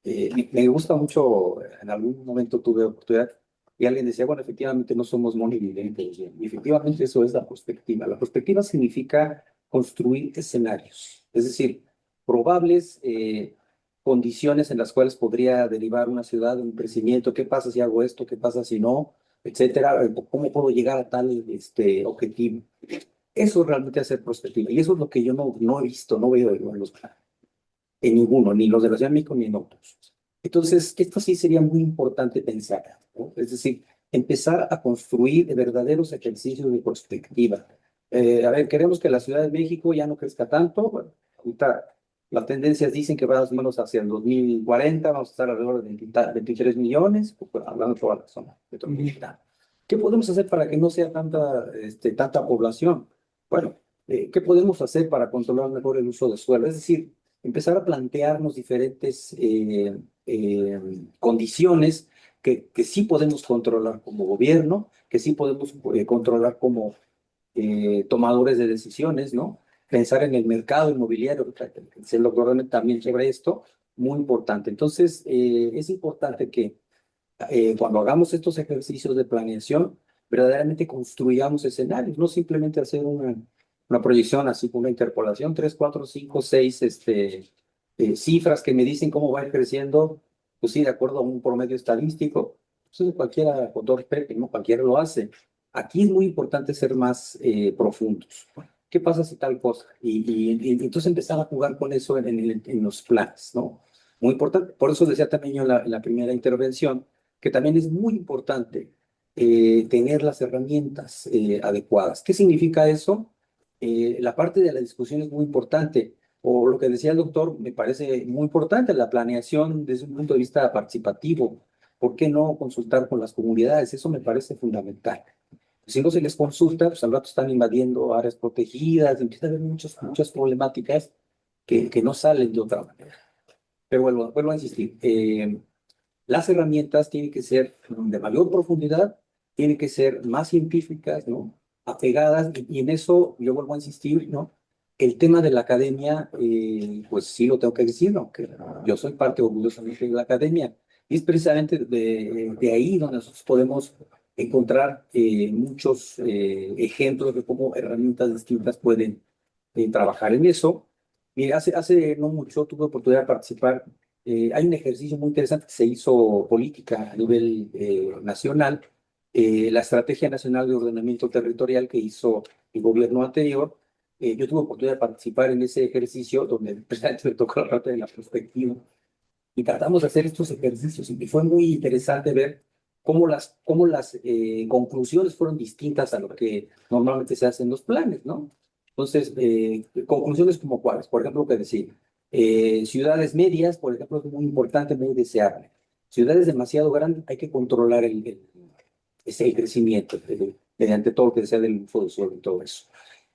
Me gusta mucho, en algún momento tuve oportunidad y alguien decía, bueno, efectivamente no somos monividentes. Y efectivamente eso es la perspectiva. La perspectiva significa construir escenarios, es decir, probables condiciones en las cuales podría derivar una ciudad, un crecimiento, qué pasa si hago esto, qué pasa si no, etcétera, cómo puedo llegar a tal objetivo. Eso es realmente hacer perspectiva. Y eso es lo que yo no he visto, no veo en los planes en ninguno, ni los de la Ciudad de México ni en otros. Entonces, esto sí sería muy importante pensar, ¿no? Es decir, empezar a construir verdaderos ejercicios de perspectiva. A ver, queremos que la Ciudad de México ya no crezca tanto. Bueno, ahorita las tendencias dicen que va más o menos hacia el 2040, vamos a estar alrededor de 23 millones, pues, hablando de toda la zona metropolitana. ¿Qué podemos hacer para que no sea tanta población? Bueno, ¿qué podemos hacer para controlar mejor el uso de suelo? Es decir, empezar a plantearnos diferentes condiciones que sí podemos controlar como gobierno, que sí podemos controlar como tomadores de decisiones, ¿no? Pensar en el mercado inmobiliario, el doctor también sobre esto, muy importante. Entonces, es importante que cuando hagamos estos ejercicios de planeación, verdaderamente construyamos escenarios, no simplemente hacer una proyección así como una interpolación, 3, 4, 5, 6 cifras que me dicen cómo va a ir creciendo, pues sí, de acuerdo a un promedio estadístico. Entonces, cualquiera, con todo respeto, ¿no? Cualquiera lo hace. Aquí es muy importante ser más profundos. ¿Qué pasa si tal cosa? Y entonces empezar a jugar con eso en los planes, ¿no? Muy importante. Por eso decía también yo en la primera intervención, que también es muy importante tener las herramientas adecuadas. ¿Qué significa eso? La parte de la discusión es muy importante, o lo que decía el doctor me parece muy importante, la planeación desde un punto de vista participativo. ¿Por qué no consultar con las comunidades? Eso me parece fundamental. Si no se les consulta, pues al rato están invadiendo áreas protegidas, empieza a haber muchas problemáticas que no salen de otra manera. Pero vuelvo a insistir, las herramientas tienen que ser de mayor profundidad, tienen que ser más científicas, ¿no? Apegadas, y en eso yo vuelvo a insistir, ¿no? El tema de la academia, pues sí lo tengo que decir, aunque yo soy parte orgullosamente de la academia, y es precisamente de ahí donde nosotros podemos encontrar muchos ejemplos de cómo herramientas distintas pueden trabajar en eso. Mira, hace no mucho tuve oportunidad de participar. Hay un ejercicio muy interesante que se hizo política a nivel nacional, la Estrategia Nacional de Ordenamiento Territorial que hizo el gobierno anterior. Yo tuve oportunidad de participar en ese ejercicio donde precisamente me tocó la parte de la perspectiva y tratamos de hacer estos ejercicios y fue muy interesante ver cómo las conclusiones fueron distintas a lo que normalmente se hace en los planes, ¿no? Entonces, conclusiones como cuáles, por ejemplo, que decir, ciudades medias, por ejemplo, es muy importante, muy deseable. Ciudades demasiado grandes, hay que controlar ese crecimiento mediante todo lo que sea del uso del suelo y todo eso.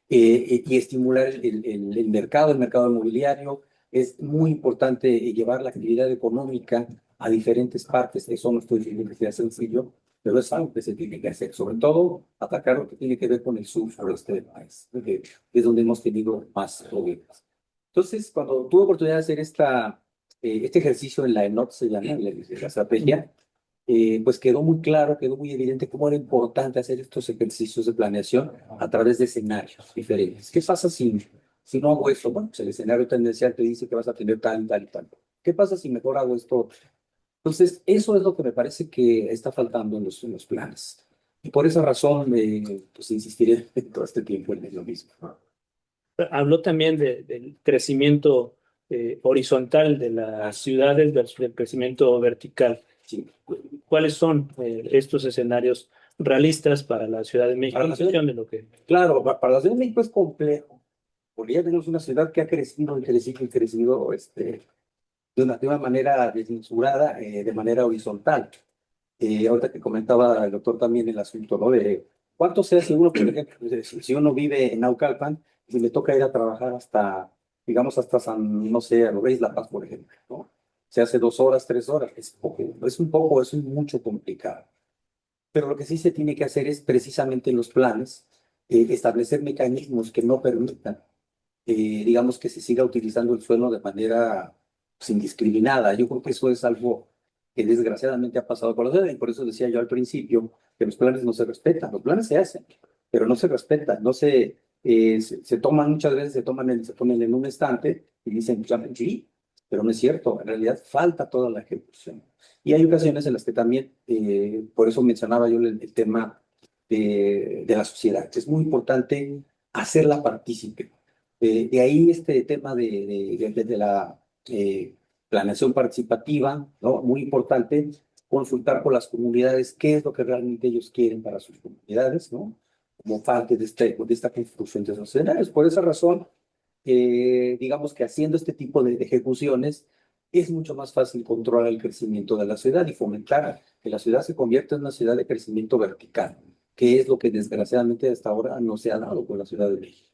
Y estimular el mercado inmobiliario. Es muy importante llevar la actividad económica a diferentes partes. Eso no estoy diciendo que sea sencillo, pero es algo que se tiene que hacer. Sobre todo, atacar lo que tiene que ver con el sur sureste del país, que es donde hemos tenido más problemas. Entonces, cuando tuve oportunidad de hacer este ejercicio en la ENOT, se llama, la estrategia, pues quedó muy claro, quedó muy evidente cómo era importante hacer estos ejercicios de planeación a través de escenarios diferentes. ¿Qué pasa si no hago esto? Bueno, pues el escenario tendencial te dice que vas a tener tal, tal y tal. ¿Qué pasa si mejor hago esto? Entonces, eso es lo que me parece que está faltando en los planes. Y por esa razón, pues insistiré todo este tiempo en lo mismo. Habló también del crecimiento horizontal de las ciudades versus el crecimiento vertical. Sí. ¿Cuáles son estos escenarios realistas para la Ciudad de México? Para la ciudad, De lo que... claro, para la Ciudad de México es complejo, porque ya tenemos una ciudad que ha crecido y crecido y crecido de una manera desmesurada, de manera horizontal. Ahorita que comentaba el doctor también el asunto, ¿no? De cuánto se hace uno, por ejemplo, si uno vive en Naucalpan y le toca ir a trabajar hasta, digamos, hasta San, no sé, a lo La Paz, por ejemplo, ¿no? Se hace 2 horas, 3 horas, es mucho complicado. Pero lo que sí se tiene que hacer es precisamente en los planes establecer mecanismos que no permitan, digamos, que se siga utilizando el suelo de manera pues, indiscriminada. Yo creo que eso es algo que desgraciadamente ha pasado por la ciudad y por eso decía yo al principio que los planes no se respetan. Los planes se hacen, pero no se respetan, no se toman muchas veces, se ponen en un estante y dicen, pues, sí, pero no es cierto, en realidad falta toda la ejecución. Y hay ocasiones en las que también, por eso mencionaba yo el tema de la sociedad. Es muy importante hacerla partícipe. De ahí este tema de la planeación participativa, ¿no? Muy importante consultar con las comunidades qué es lo que realmente ellos quieren para sus comunidades, ¿no? Como parte de esta construcción de esos escenarios. Por esa razón, digamos que haciendo este tipo de ejecuciones, es mucho más fácil controlar el crecimiento de la ciudad y fomentar que la ciudad se convierta en una ciudad de crecimiento vertical, que es lo que desgraciadamente hasta ahora no se ha dado con la Ciudad de México.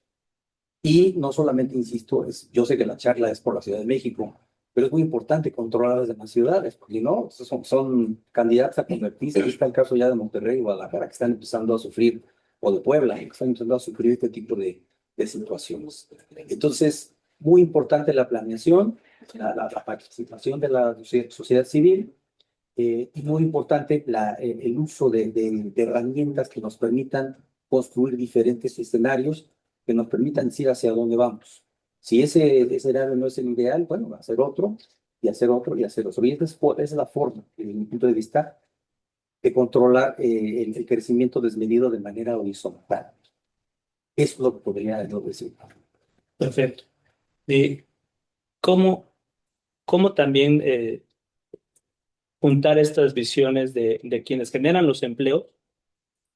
Y no solamente, insisto, yo sé que la charla es por la Ciudad de México, pero es muy importante controlar las demás ciudades, porque no, son candidatas a convertirse. Aquí está el caso ya de Monterrey y Guadalajara, que están empezando a sufrir, o de Puebla, que están empezando a sufrir este tipo de situaciones. Entonces, muy importante la planeación, la participación de la sociedad civil, y muy importante el uso de herramientas que nos permitan construir diferentes escenarios que nos permitan decir hacia dónde vamos. Si ese escenario no es el ideal, bueno, hacer otro, y hacer otro, y hacer otro. Y esa es la forma, desde mi punto de vista, de controlar el crecimiento desmedido de manera horizontal. Eso es lo que podría yo decir. Perfecto. ¿Y cómo también juntar estas visiones de quienes generan los empleos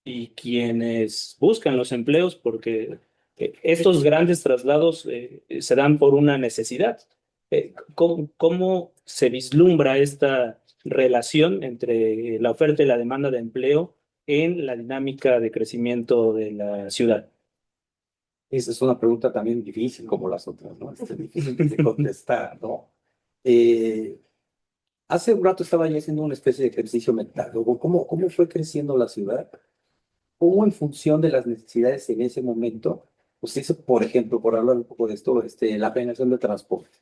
y quienes buscan los empleos? Porque estos grandes traslados se dan por una necesidad. ¿Cómo se vislumbra esta relación entre la oferta y la demanda de empleo en la dinámica de crecimiento de la ciudad? Esa es una pregunta también difícil, como las otras, ¿no? Es difícil de contestar, ¿no? Eh, Hace un rato estaba yo haciendo una especie de ejercicio mental. Luego, ¿cómo fue creciendo la ciudad? ¿Cómo en función de las necesidades en ese momento, pues eso, por ejemplo, por hablar un poco de esto, la planeación de transporte?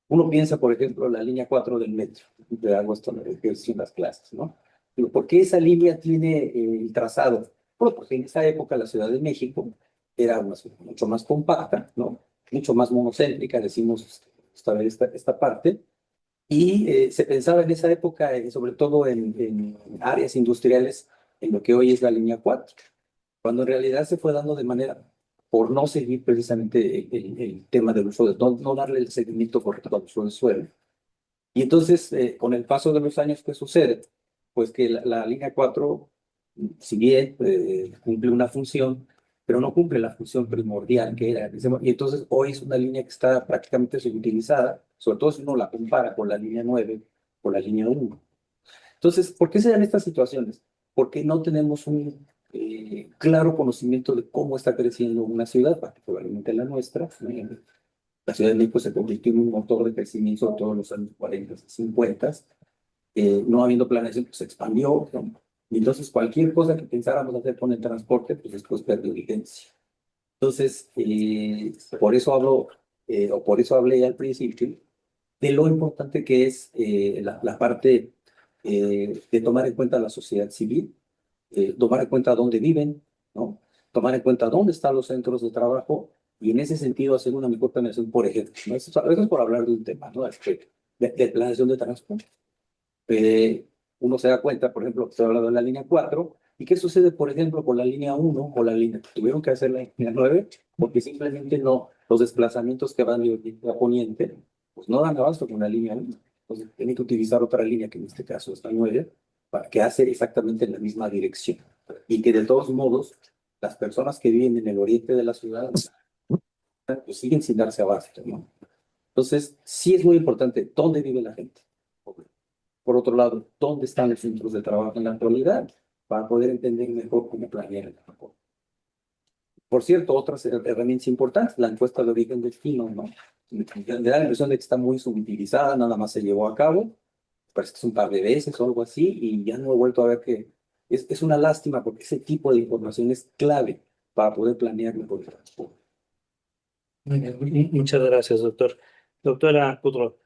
Uno piensa, por ejemplo, la línea 4 del metro, de hago esto en ejercicio en las clases, ¿no? Digo, ¿por qué esa línea tiene el trazado? Bueno, porque en esa época la Ciudad de México era una ciudad mucho más compacta, ¿no? Mucho más monocéntrica, decimos esta parte, y se pensaba en esa época, sobre todo en áreas industriales, en lo que hoy es la línea 4, cuando en realidad se fue dando de manera, por no seguir precisamente el tema del uso no darle el seguimiento correcto al uso del suelo. Y entonces, con el paso de los años, ¿qué sucede? Pues que la línea 4, si bien cumple una función, pero no cumple la función primordial que era. Y entonces hoy es una línea que está prácticamente subutilizada, sobre todo si uno la compara con la línea 9 o la línea 1. Entonces, ¿por qué se dan estas situaciones? Porque no tenemos un claro conocimiento de cómo está creciendo una ciudad, particularmente la nuestra. La Ciudad de México se convirtió en un motor de crecimiento en todos los años 40 y 50. No habiendo planeación, pues se expandió, ¿no? Y entonces cualquier cosa que pensáramos hacer con el transporte, pues después perdió vigencia. Entonces, por eso hablo o por eso hablé al principio, de lo importante que es la parte de tomar en cuenta la sociedad civil, tomar en cuenta dónde viven, ¿no? Tomar en cuenta dónde están los centros de trabajo y en ese sentido hacer una mejor planeación, por ejemplo, ¿no? Eso es por hablar de un tema, ¿no? De planeación de transporte. Uno se da cuenta, por ejemplo, que estoy hablando de la línea 4, ¿y qué sucede, por ejemplo, con la línea 1 o la línea? Tuvieron que hacer la línea 9 porque simplemente no, los desplazamientos que van de oriente a poniente, pues no dan abasto con la línea 1. Entonces, tienen que utilizar otra línea, que en este caso es la 9, para que hace exactamente en la misma dirección. Y que de todos modos, las personas que viven en el oriente de la ciudad, pues siguen sin darse abasto, ¿no? Entonces, sí es muy importante dónde vive la gente. Por otro lado, ¿dónde están los centros de trabajo en la actualidad? Para poder entender mejor cómo planear el transporte. Por cierto, otras herramientas importantes, la encuesta de origen destino, ¿no? Me da la impresión de que está muy subutilizada, nada más se llevó a cabo, parece que es un par de veces o algo así, y ya no he vuelto a ver que es una lástima porque ese tipo de información es clave para poder planear mejor el transporte. Muy bien, muchas gracias, doctor. Doctora Kudrow,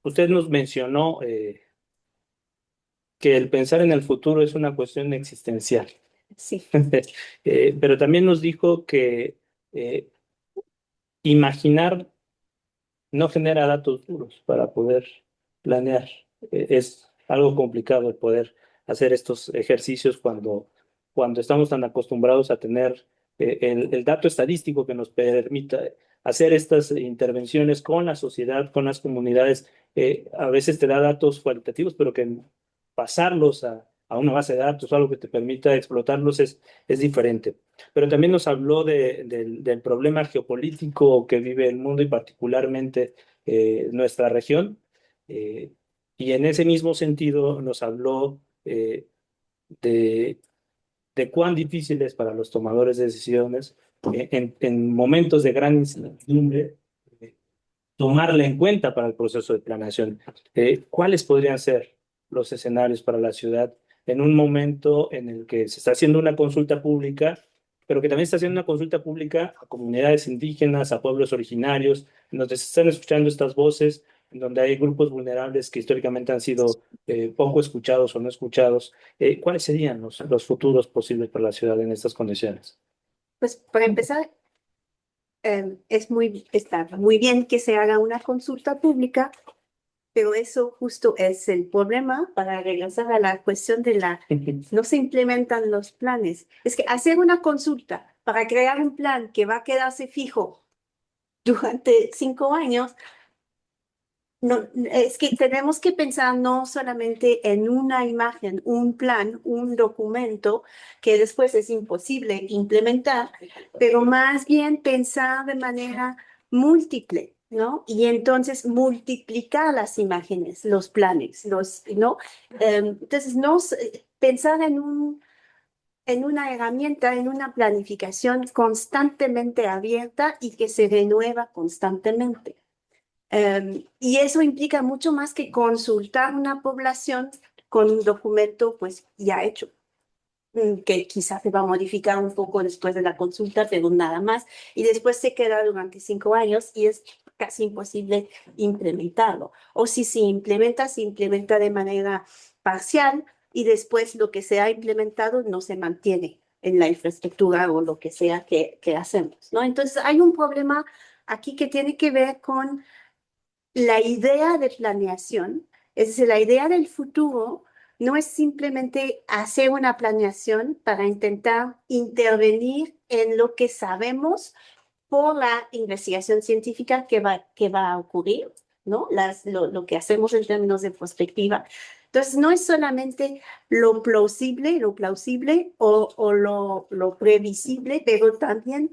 usted nos mencionó que el pensar en el futuro es una cuestión existencial. Sí. Pero también nos dijo que imaginar no genera datos duros para poder planear. Es algo complicado el poder hacer estos ejercicios cuando estamos tan acostumbrados a tener el dato estadístico que nos permita hacer estas intervenciones con la sociedad, con las comunidades. A veces te da datos cualitativos, pero que pasarlos a una base de datos o algo que te permita explotarlos es diferente. Pero también nos habló del problema geopolítico que vive el mundo y particularmente nuestra región. eh, y en ese mismo sentido nos habló de, de cuán difícil es para los tomadores de decisiones en momentos de gran incertidumbre tomarla en cuenta para el proceso de planeación. ¿Cuáles podrían ser los escenarios para la ciudad en un momento en el que se está haciendo una consulta pública, pero que también está haciendo una consulta pública a comunidades indígenas, a pueblos originarios, en donde se están escuchando estas voces, en donde hay grupos vulnerables que históricamente han sido poco escuchados o no escuchados? ¿Cuáles serían los futuros posibles para la ciudad en estas condiciones? Pues para empezar, está muy bien que se haga una consulta pública, pero eso justo es el problema para regresar a la cuestión no se implementan los planes. Es que hacer una consulta para crear un plan que va a quedarse fijo durante 5 años, no, es que tenemos que pensar no solamente en una imagen, un plan, un documento que después es imposible implementar, pero más bien pensar de manera múltiple, ¿no? Y entonces multiplicar las imágenes, los planes, ¿no? Entonces, pensar en una herramienta, en una planificación constantemente abierta y que se renueva constantemente. Y eso implica mucho más que consultar una población con un documento pues ya hecho, que quizás se va a modificar un poco después de la consulta, pero nada más. Y después se queda durante 5 años y es casi imposible implementarlo. O si se implementa de manera parcial y después lo que se ha implementado no se mantiene en la infraestructura o lo que sea que hacemos, ¿no? Entonces hay un problema aquí que tiene que ver con la idea de planeación, es decir, la idea del futuro no es simplemente hacer una planeación para intentar intervenir en lo que sabemos por la investigación científica que va a ocurrir, ¿no? Lo que hacemos en términos de perspectiva. Entonces, no es solamente lo plausible o lo previsible, pero también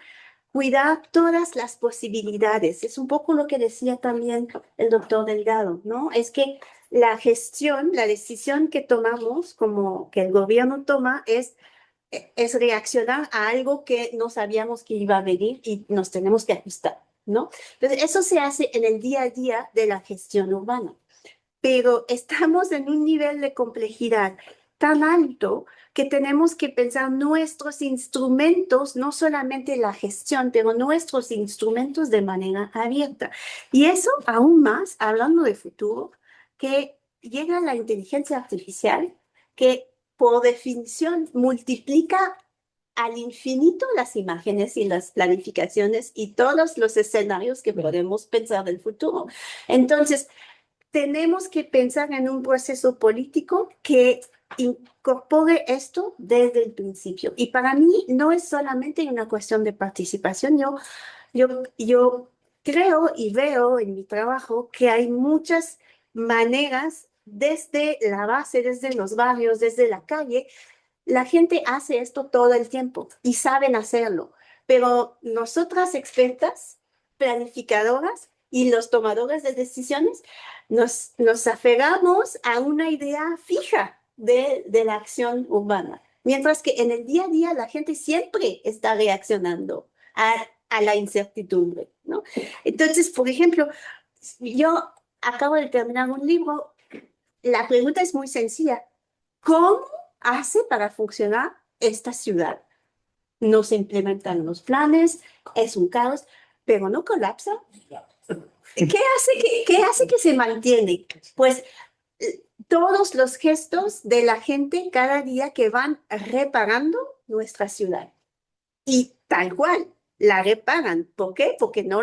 cuidar todas las posibilidades. Es un poco lo que decía también el doctor Delgado, ¿no? Es que la gestión, la decisión que tomamos, como que el gobierno toma, es reaccionar a algo que no sabíamos que iba a venir y nos tenemos que ajustar, ¿no? Entonces, eso se hace en el día a día de la gestión urbana. Pero estamos en un nivel de complejidad tan alto que tenemos que pensar nuestros instrumentos, no solamente la gestión, pero nuestros instrumentos de manera abierta. Y eso aún más, hablando de futuro, que llega la inteligencia artificial, que por definición multiplica al infinito las imágenes y las planificaciones y todos los escenarios que podemos pensar del futuro. Entonces, tenemos que pensar en un proceso político que incorpore esto desde el principio. Y para mí no es solamente una cuestión de participación. Yo creo y veo en mi trabajo que hay muchas maneras desde la base, desde los barrios, desde la calle. La gente hace esto todo el tiempo y saben hacerlo, pero nosotras expertas, planificadoras y los tomadores de decisiones nos aferramos a una idea fija de la acción urbana, mientras que en el día a día la gente siempre está reaccionando a la incertidumbre, ¿no? Entonces, por ejemplo, yo acabo de terminar un libro. La pregunta es muy sencilla. ¿Cómo hace para funcionar esta ciudad? No se implementan los planes, es un caos, pero no colapsa. ¿Qué hace que se mantiene? Pues todos los gestos de la gente cada día que van reparando nuestra ciudad. Y tal cual, la reparan. ¿Por qué? Porque no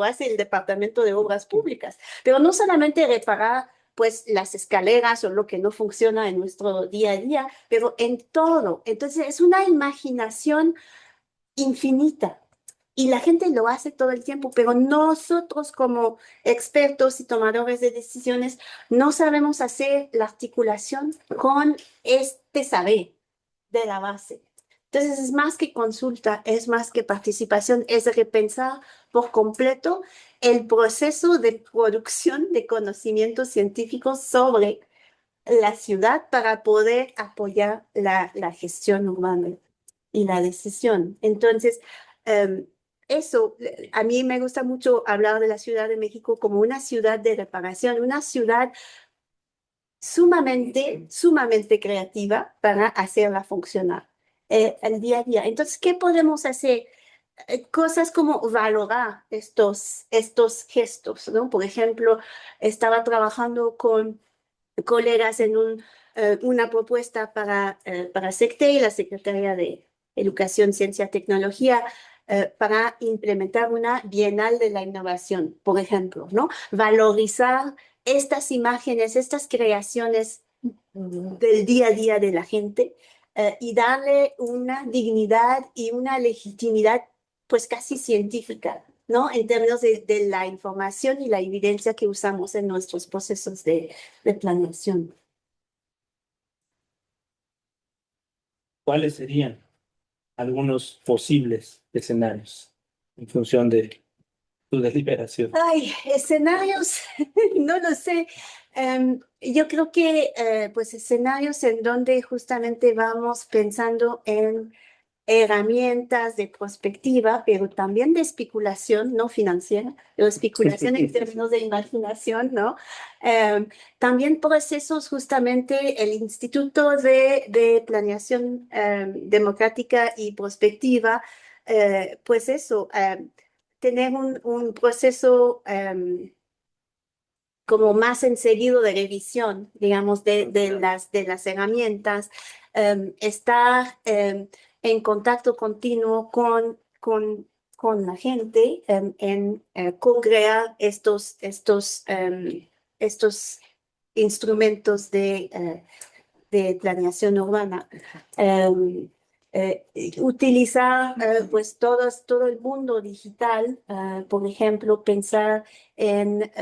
hace el Departamento de Obras Públicas. Pero no solamente reparar pues las escaleras o lo que no funciona en nuestro día a día, pero en todo. Entonces es una imaginación infinita. Y la gente lo hace todo el tiempo, pero nosotros como expertos y tomadores de decisiones no sabemos hacer la articulación con este saber de la base. Entonces es más que consulta, es más que participación, es repensar por completo el proceso de producción de conocimientos científicos sobre la ciudad para poder apoyar la gestión urbana y la decisión. Entonces, eso, a mí me gusta mucho hablar de la Ciudad de México como una ciudad de reparación, una ciudad sumamente creativa para hacerla funcionar el día a día. Entonces, ¿qué podemos hacer? Cosas como valorar estos gestos, ¿no? Por ejemplo, estaba trabajando con colegas en una propuesta para SECTE, la Secretaría de Educación, Ciencia, Tecnología, para implementar una Bienal de la Innovación, por ejemplo, ¿no? Valorizar estas imágenes, estas creaciones del día a día de la gente y darle una dignidad y una legitimidad pues casi científica, ¿no? En términos de la información y la evidencia que usamos en nuestros procesos de planeación. ¿Cuáles serían algunos posibles escenarios en función de tu deliberación? Ay, escenarios, no lo sé. Yo creo que pues escenarios en donde justamente vamos pensando en herramientas de prospectiva, pero también de especulación, no financiera, pero especulación en términos de imaginación, ¿no? También procesos, justamente el Instituto de Planeación Democrática y Prospectiva, pues eso, tener un proceso como más enseguido de revisión, digamos, de las herramientas, estar en contacto continuo con la gente, en co-crear estos instrumentos de planeación urbana. Utilizar pues todo el mundo digital, por ejemplo, pensar en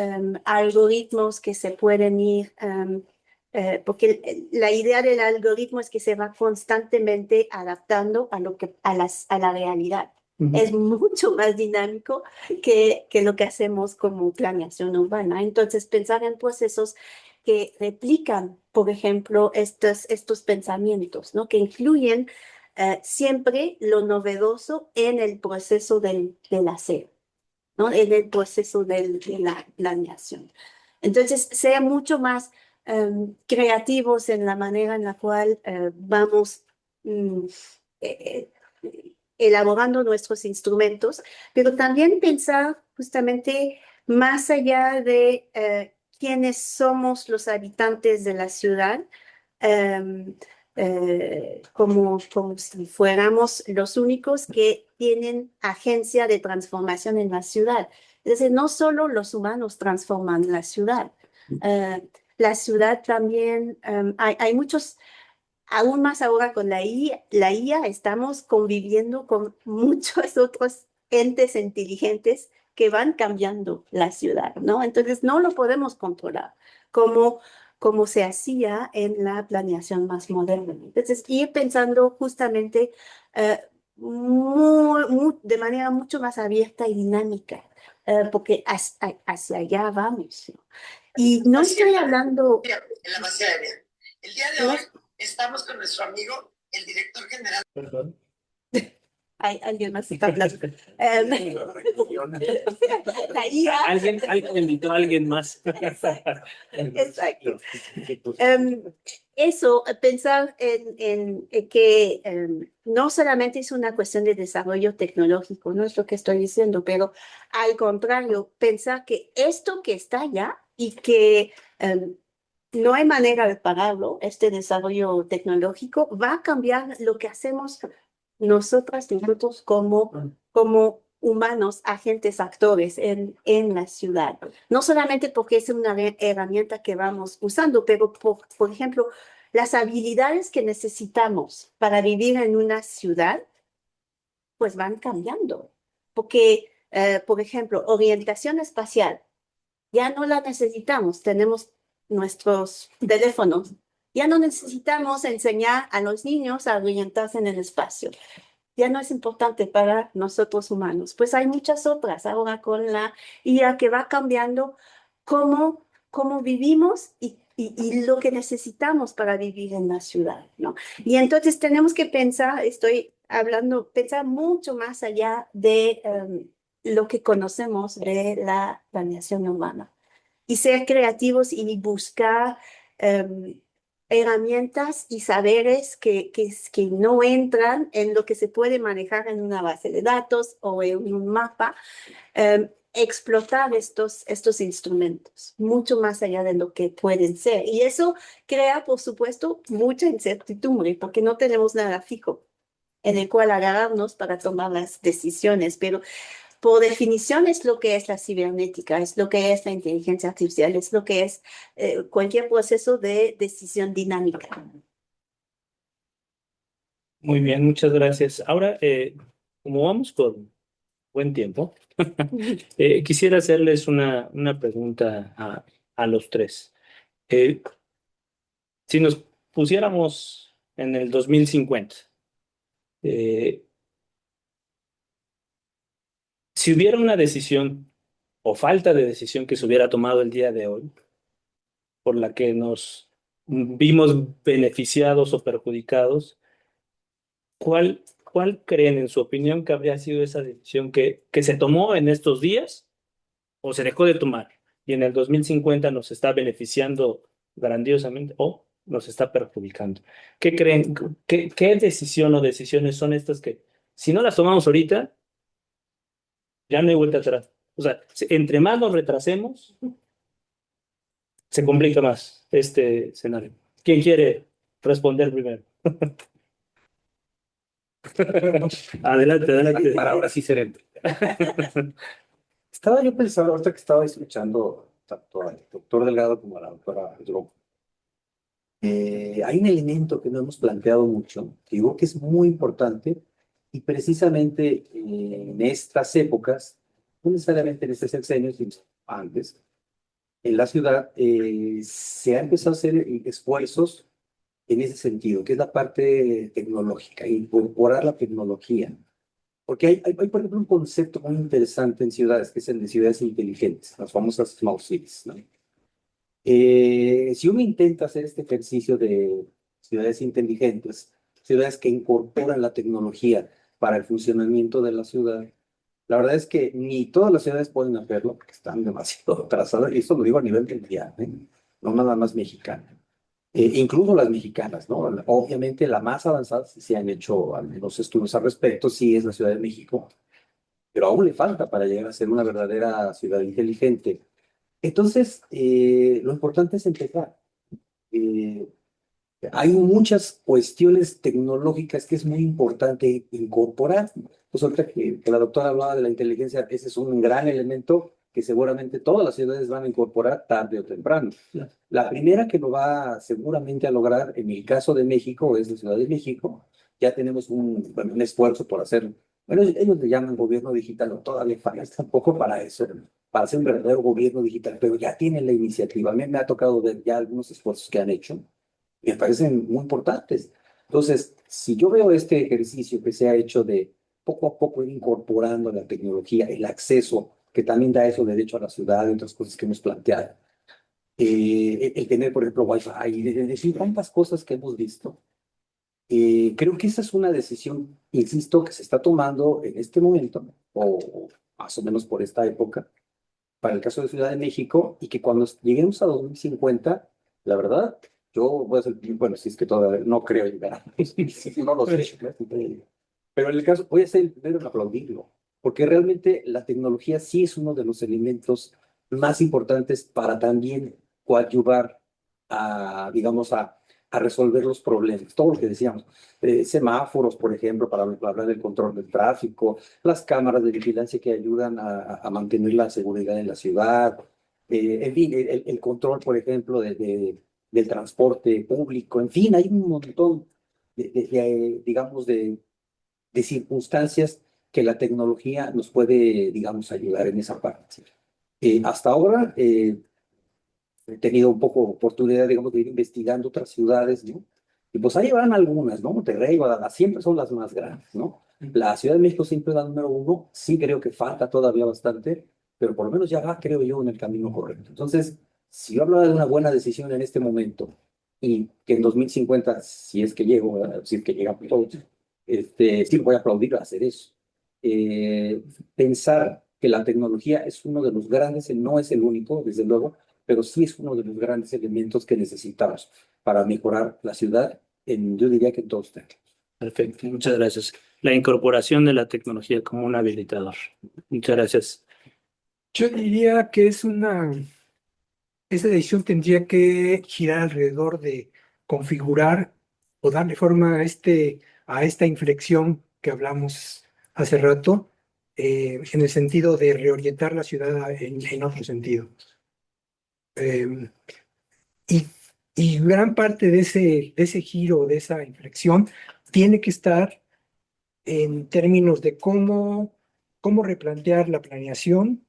algoritmos que se pueden ir, porque la idea del algoritmo es que se va constantemente adaptando a la realidad. Es mucho más dinámico que lo que hacemos como planeación urbana. Entonces, pensar en procesos que replican, por ejemplo, estos pensamientos, ¿no? Que incluyen siempre lo novedoso en el proceso del hacer, ¿no? En el proceso de la planeación. Entonces, sea mucho más creativos en la manera en la cual vamos mm, eh, elaborando nuestros instrumentos, pero también pensar justamente más allá de quiénes somos los habitantes de la ciudad, em, como si fuéramos los únicos que tienen agencia de transformación en la ciudad. Es decir, no solo los humanos transforman la ciudad también, hay muchos, aún más ahora con la IA estamos conviviendo con muchos otros entes inteligentes que van cambiando la ciudad, ¿no? Entonces no lo podemos controlar como, como se hacía en la planeación más moderna. Entonces ir pensando justamente de manera mucho más abierta y dinámica, porque hacia allá vamos, ¿no? Y no estoy hablando... En la base aérea. El día de hoy estamos con nuestro amigo, el director general. Perdón. Hay alguien más está hablando. La IA. Alguien invitó a alguien más. Exacto. Eso, pensar en que no solamente es una cuestión de desarrollo tecnológico, no es lo que estoy diciendo, pero al contrario, pensar que esto que está allá y que no hay manera de pararlo, este desarrollo tecnológico, va a cambiar lo que hacemos nosotros como humanos, agentes, actores en la ciudad. No solamente porque es una herramienta que vamos usando, pero por ejemplo, las habilidades que necesitamos para vivir en una ciudad, pues van cambiando. Porque, por ejemplo, orientación espacial, ya no la necesitamos, tenemos nuestros teléfonos. Ya no necesitamos enseñar a los niños a orientarse en el espacio. Ya no es importante para nosotros humanos. Pues hay muchas otras ahora con la IA que va cambiando cómo vivimos y lo que necesitamos para vivir en la ciudad, ¿no? Y entonces tenemos que pensar, pensar mucho más allá de lo que conocemos de la planeación urbana y ser creativos y buscar herramientas y saberes que no entran en lo que se puede manejar en una base de datos o en un mapa, explotar estos instrumentos mucho más allá de lo que pueden ser. Y eso crea, por supuesto, mucha incertidumbre porque no tenemos nada fijo en el cual agarrarnos para tomar las decisiones, pero por definición es lo que es la cibernética, es lo que es la inteligencia artificial, es lo que es cualquier proceso de decisión dinámica. Muy bien, muchas gracias. Ahora, como vamos con buen tiempo, quisiera hacerles una pregunta a los tres. Si nos pusiéramos en el 2050, si hubiera una decisión o falta de decisión que se hubiera tomado el día de hoy, por la que nos vimos beneficiados o perjudicados, ¿cuál creen, en su opinión, que habría sido esa decisión que se tomó en estos días o se dejó de tomar y en el 2050 nos está beneficiando grandiosamente o nos está perjudicando? ¿Qué creen? ¿Qué decisión o decisiones son estas que, si no las tomamos ahorita, ya no hay vuelta atrás? O sea, entre más nos retrasemos, se complica más este escenario. ¿Quién quiere responder primero? Adelante, adelante. Para ahora sí seré. Estaba yo pensando, ahorita que estaba escuchando tanto al doctor Delgado como a la doctora Drogo, hay un elemento que no hemos planteado mucho, que digo que es muy importante, y precisamente en estas épocas, no necesariamente en este sexenio, sino antes, en la ciudad se ha empezado a hacer esfuerzos en ese sentido, que es la parte tecnológica, incorporar la tecnología. Porque hay, por ejemplo, un concepto muy interesante en ciudades, que es el de ciudades inteligentes, las famosas smart cities, ¿no? Si uno intenta hacer este ejercicio de ciudades inteligentes, ciudades que incorporan la tecnología para el funcionamiento de la ciudad, la verdad es que ni todas las ciudades pueden hacerlo porque están demasiado atrasadas, y eso lo digo a nivel mundial, ¿eh? no nada más mexicana. Incluso las mexicanas, ¿no? Obviamente la más avanzada sí se han hecho algunos estudios al respecto, sí es la Ciudad de México, pero aún le falta para llegar a ser una verdadera ciudad inteligente. Entonces, lo importante es empezar. Eh, Hay muchas cuestiones tecnológicas que es muy importante incorporar. Pues ahorita que la doctora hablaba de la inteligencia, ese es un gran elemento que seguramente todas las ciudades van a incorporar tarde o temprano. La primera que lo va seguramente a lograr en el caso de México es la Ciudad de México. Ya tenemos bueno, un esfuerzo por hacer, bueno, ellos le llaman gobierno digital, no, todavía falta un poco para eso, para hacer un verdadero gobierno digital, pero ya tienen la iniciativa. A mí me ha tocado ver ya algunos esfuerzos que han hecho me parecen muy importantes. Entonces, si yo veo este ejercicio que se ha hecho de poco a poco ir incorporando la tecnología, el acceso, que también da eso derecho a la ciudad y otras cosas que hemos planteado, el tener, por ejemplo, Wi-Fi, es decir, tantas cosas que hemos visto, creo que esa es una decisión, insisto, que se está tomando en este momento, o más o menos por esta época, para el caso de Ciudad de México, y que cuando lleguemos a 2050, la verdad, yo voy a ser, bueno, si es que todavía no creo llegar a no lo sé, pero en el caso, voy a ser el primero en aplaudirlo, porque realmente la tecnología sí es uno de los elementos más importantes para también coadyuvar a, digamos, a resolver los problemas, todo lo que decíamos, semáforos, por ejemplo, para hablar del control del tráfico, las cámaras de vigilancia que ayudan a mantener la seguridad en la ciudad, en fin, el control, por ejemplo, del transporte público, en fin, hay un montón digamos, de circunstancias que la tecnología nos puede, digamos, ayudar en esa parte. Hasta ahora he tenido un poco oportunidad, digamos, de ir investigando otras ciudades, ¿no? Y pues ahí van algunas, ¿no? Monterrey, Guadalajara, siempre son las más grandes, ¿no? La Ciudad de México siempre es la número uno, sí creo que falta todavía bastante, pero por lo menos ya va, creo yo, en el camino correcto. Entonces, si yo hablaba de una buena decisión en este momento, y que en 2050, si es que llego, ¿verdad? Si es que llegamos todos, sí voy a aplaudir a hacer eso. Pensar que la tecnología es uno de los grandes, no es el único, desde luego, pero sí es uno de los grandes elementos que necesitamos para mejorar la ciudad, yo diría que en todos términos. Perfecto, muchas gracias. La incorporación de la tecnología como un habilitador. Muchas gracias. Yo diría que esa decisión tendría que girar alrededor de configurar o darle forma a esta inflexión que hablamos hace rato, en el sentido de reorientar la ciudad en otro sentido. Eh, y, y gran parte de ese giro, de esa inflexión, tiene que estar en términos de cómo replantear la planeación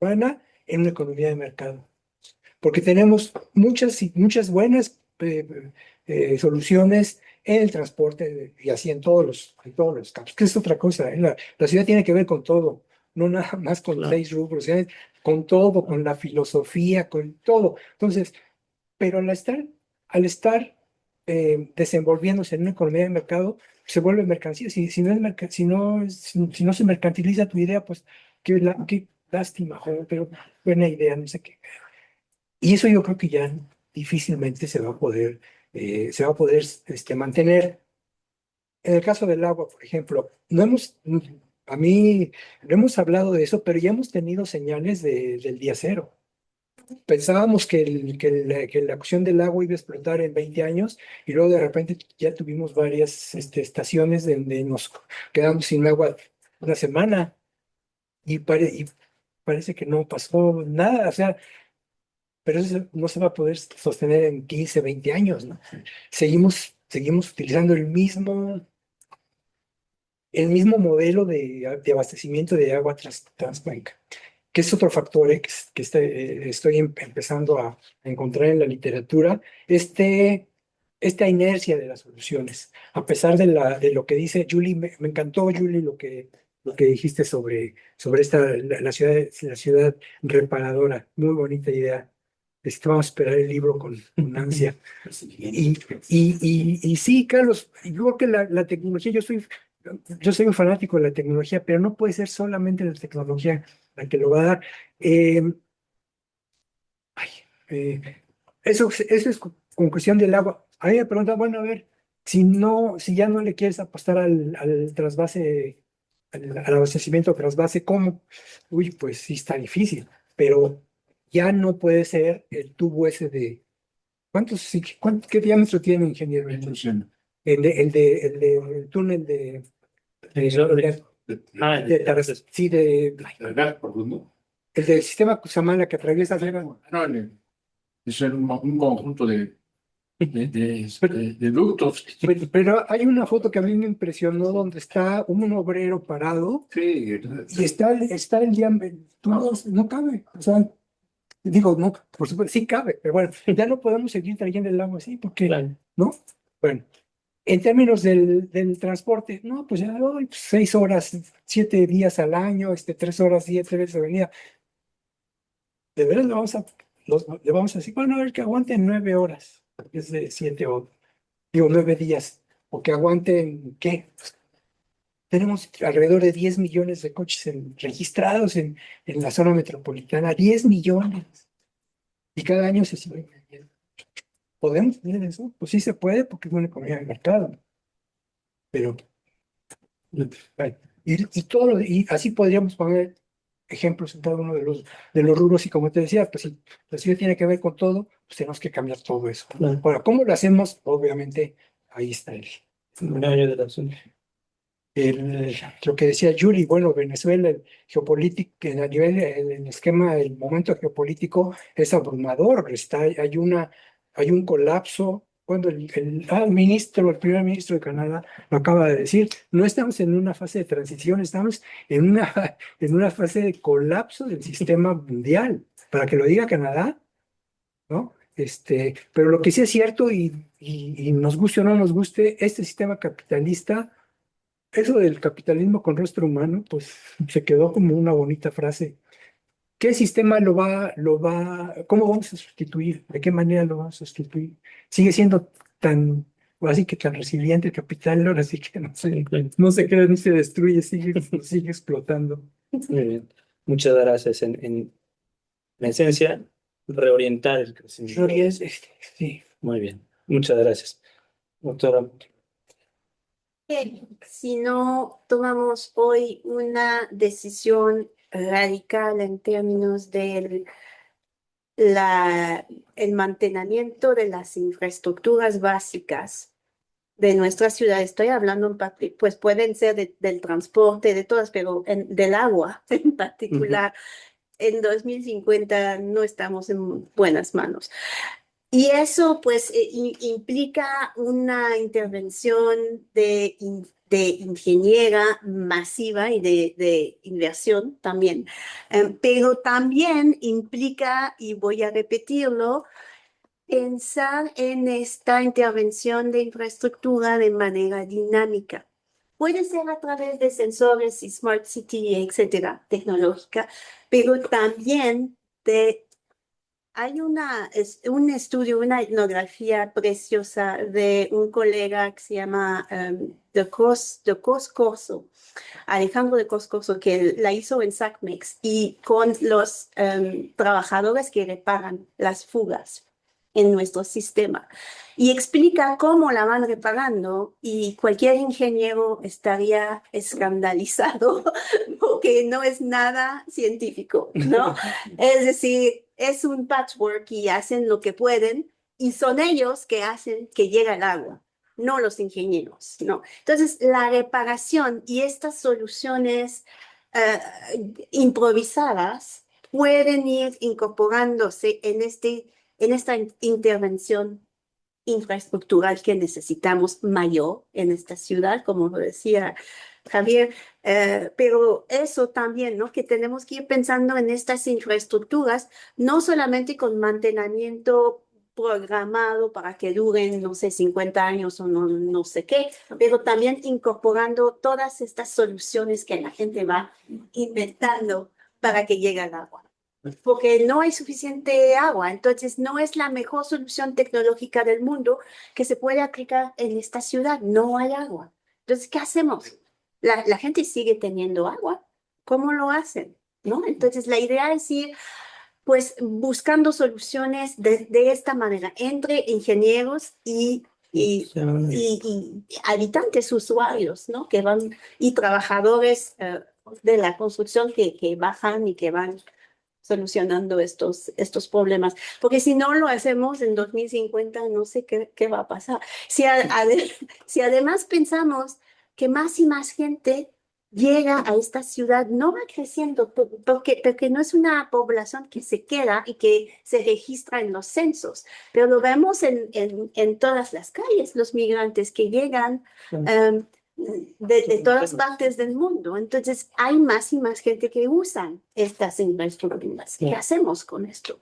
urbana en una economía de mercado. Porque tenemos muchas buenas soluciones en el transporte y así en todos los campos, que es otra cosa, ¿eh? La ciudad tiene que ver con todo, no nada más con Claro. 6 rubros, ¿eh? Con todo, con la filosofía, con todo. Entonces, pero al estar desenvolviéndose en una economía de mercado, se vuelve mercancía. Si no si no se mercantiliza tu idea, pues qué lástima, joder, pero buena idea, no sé qué. Y eso yo creo que ya difícilmente se va a poder mantener. En el caso del agua, por ejemplo, a mí, no hemos hablado de eso, pero ya hemos tenido señales del día cero. Pensábamos que la cuestión del agua iba a explotar en 20 años y luego de repente ya tuvimos varias estaciones donde nos quedamos sin agua una semana y parece que no pasó nada, o sea, pero eso no se va a poder sostener en 15, 20 años, ¿no? Seguimos utilizando el mismo modelo de abastecimiento de agua transcuenca, que es otro factor que estoy empezando a encontrar en la literatura, esta inercia de las soluciones. A pesar de lo que dice Julie, me encantó, Julie, lo que dijiste sobre la ciudad reparadora. Muy bonita idea. Vamos a esperar el libro con ansia. Y sí, Carlos, yo creo que la tecnología, yo soy un fanático de la tecnología, pero no puede ser solamente la tecnología la que lo va a dar. Eh, ay, Eso es con cuestión del agua. A mí me preguntan, bueno, a ver, si ya no le quieres apostar al trasvase, al abastecimiento trasvase, ¿cómo? Uy, pues sí está difícil, pero ya no puede ser el tubo ese de, ¿qué diámetro tiene, ingeniero? El túnel sí, el del sistema Cusamala que atraviesa No, es un conjunto de ductos. pero hay una foto que a mí me impresionó donde está un obrero parado Sí, y está el diámetro, no cabe, o sea, digo, no, por supuesto, sí cabe, pero bueno, ya no podemos seguir trayendo el agua así porque, Claro. ¿no? Bueno, en términos del transporte, no, pues ya hoy 6 horas, 7 días al año, 3 horas, 7 veces al día. De veras le vamos a decir, bueno, a ver que aguanten 9 horas, es de 9 días, o que aguanten, ¿qué? Tenemos alrededor de 10 millones de coches registrados en la zona metropolitana, 10 millones, y cada año se sigue vendiendo. ¿Podemos tener eso? Pues sí se puede porque es una economía de mercado, pero bueno, y así podríamos poner ejemplos en cada uno de los rubros, y como te decía, pues si la ciudad tiene que ver con todo, pues tenemos que cambiar todo eso. Claro. Ahora, ¿cómo lo hacemos? Obviamente, ahí está Meollo del asunto. lo que decía Yuri, bueno, Venezuela, el geopolítico, a nivel, el esquema, el momento geopolítico es abrumador, hay un colapso. Cuando el primer ministro de Canadá lo acaba de decir, no estamos en una fase de transición, estamos en una fase de colapso del sistema mundial, para que lo diga Canadá, ¿no? Pero lo que sí es cierto, y nos guste o no nos guste, este sistema capitalista, eso del capitalismo con rostro humano, pues se quedó como una bonita frase. ¿Qué sistema cómo vamos a sustituir? ¿De qué manera lo vamos a sustituir? Sigue siendo así que tan resiliente el capital, ahora sí que no se crea ni se destruye, sigue explotando. Muy bien. Muchas gracias. En esencia, reorientar el crecimiento. Sí. Muy bien. Muchas gracias. Doctora. Que si no tomamos hoy una decisión radical en términos del el mantenimiento de las infraestructuras básicas de nuestra ciudad, estoy hablando en parte, pues pueden ser del transporte, de todas, pero del agua en particular, en 2050 no estamos en buenas manos. Y eso pues implica una intervención de ingeniera masiva y de inversión también. Pero también implica, y voy a repetirlo, pensar en esta intervención de infraestructura de manera dinámica. Puede ser a través de sensores y smart city, etcétera, tecnológica, pero también hay un estudio, una etnografía preciosa de un colega que se llama de Cos Corso, Alejandro de Cos Corso, que la hizo en SACMEX y con los trabajadores que reparan las fugas en nuestro sistema. Y explica cómo la van reparando y cualquier ingeniero estaría escandalizado porque no es nada científico, ¿no? Es decir, es un patchwork y hacen lo que pueden y son ellos que hacen que llegue el agua, no los ingenieros, ¿no? Entonces, la reparación y estas soluciones improvisadas pueden ir incorporándose en esta intervención infraestructural que necesitamos mayor en esta ciudad, como lo decía Javier, pero eso también, ¿no? Que tenemos que ir pensando en estas infraestructuras, no solamente con mantenimiento programado para que duren, no sé, 50 años o no sé qué, pero también incorporando todas estas soluciones que la gente va inventando para que llegue al agua. Porque no hay suficiente agua, entonces no es la mejor solución tecnológica del mundo que se puede aplicar en esta ciudad, no hay agua. Entonces, ¿qué hacemos? La gente sigue teniendo agua, ¿cómo lo hacen? ¿No? Entonces, la idea es ir pues buscando soluciones de esta manera entre ingenieros y habitantes, usuarios, ¿no? Que van, y trabajadores de la construcción que bajan y que van solucionando estos problemas. Porque si no lo hacemos en 2050, no sé qué va a pasar. Si además pensamos que más y más gente llega a esta ciudad, no va creciendo porque no es una población que se queda y que se registra en los censos, pero lo vemos en todas las calles, los migrantes que llegan de todas partes del mundo. Entonces hay más y más gente que usan estas infraestructuras. ¿Qué hacemos con esto?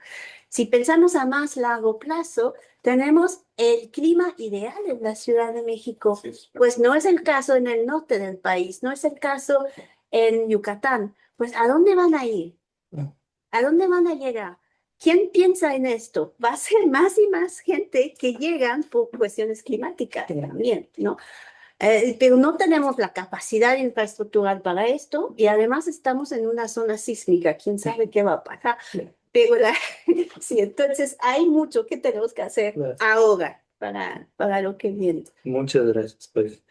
Si pensamos a más largo plazo, tenemos el clima ideal en la Ciudad de México. Pues no es el caso en el norte del país, no es el caso en Yucatán. Pues ¿a dónde van a ir? ¿A dónde van a llegar? ¿Quién piensa en esto? Va a ser más y más gente que llegan por cuestiones climáticas también, ¿no? Pero no tenemos la capacidad infraestructural para esto y además estamos en una zona sísmica. ¿Quién sabe qué va a pasar? Pero sí, entonces hay mucho que tenemos que hacer ahora para lo que viene. Muchas gracias. Pues,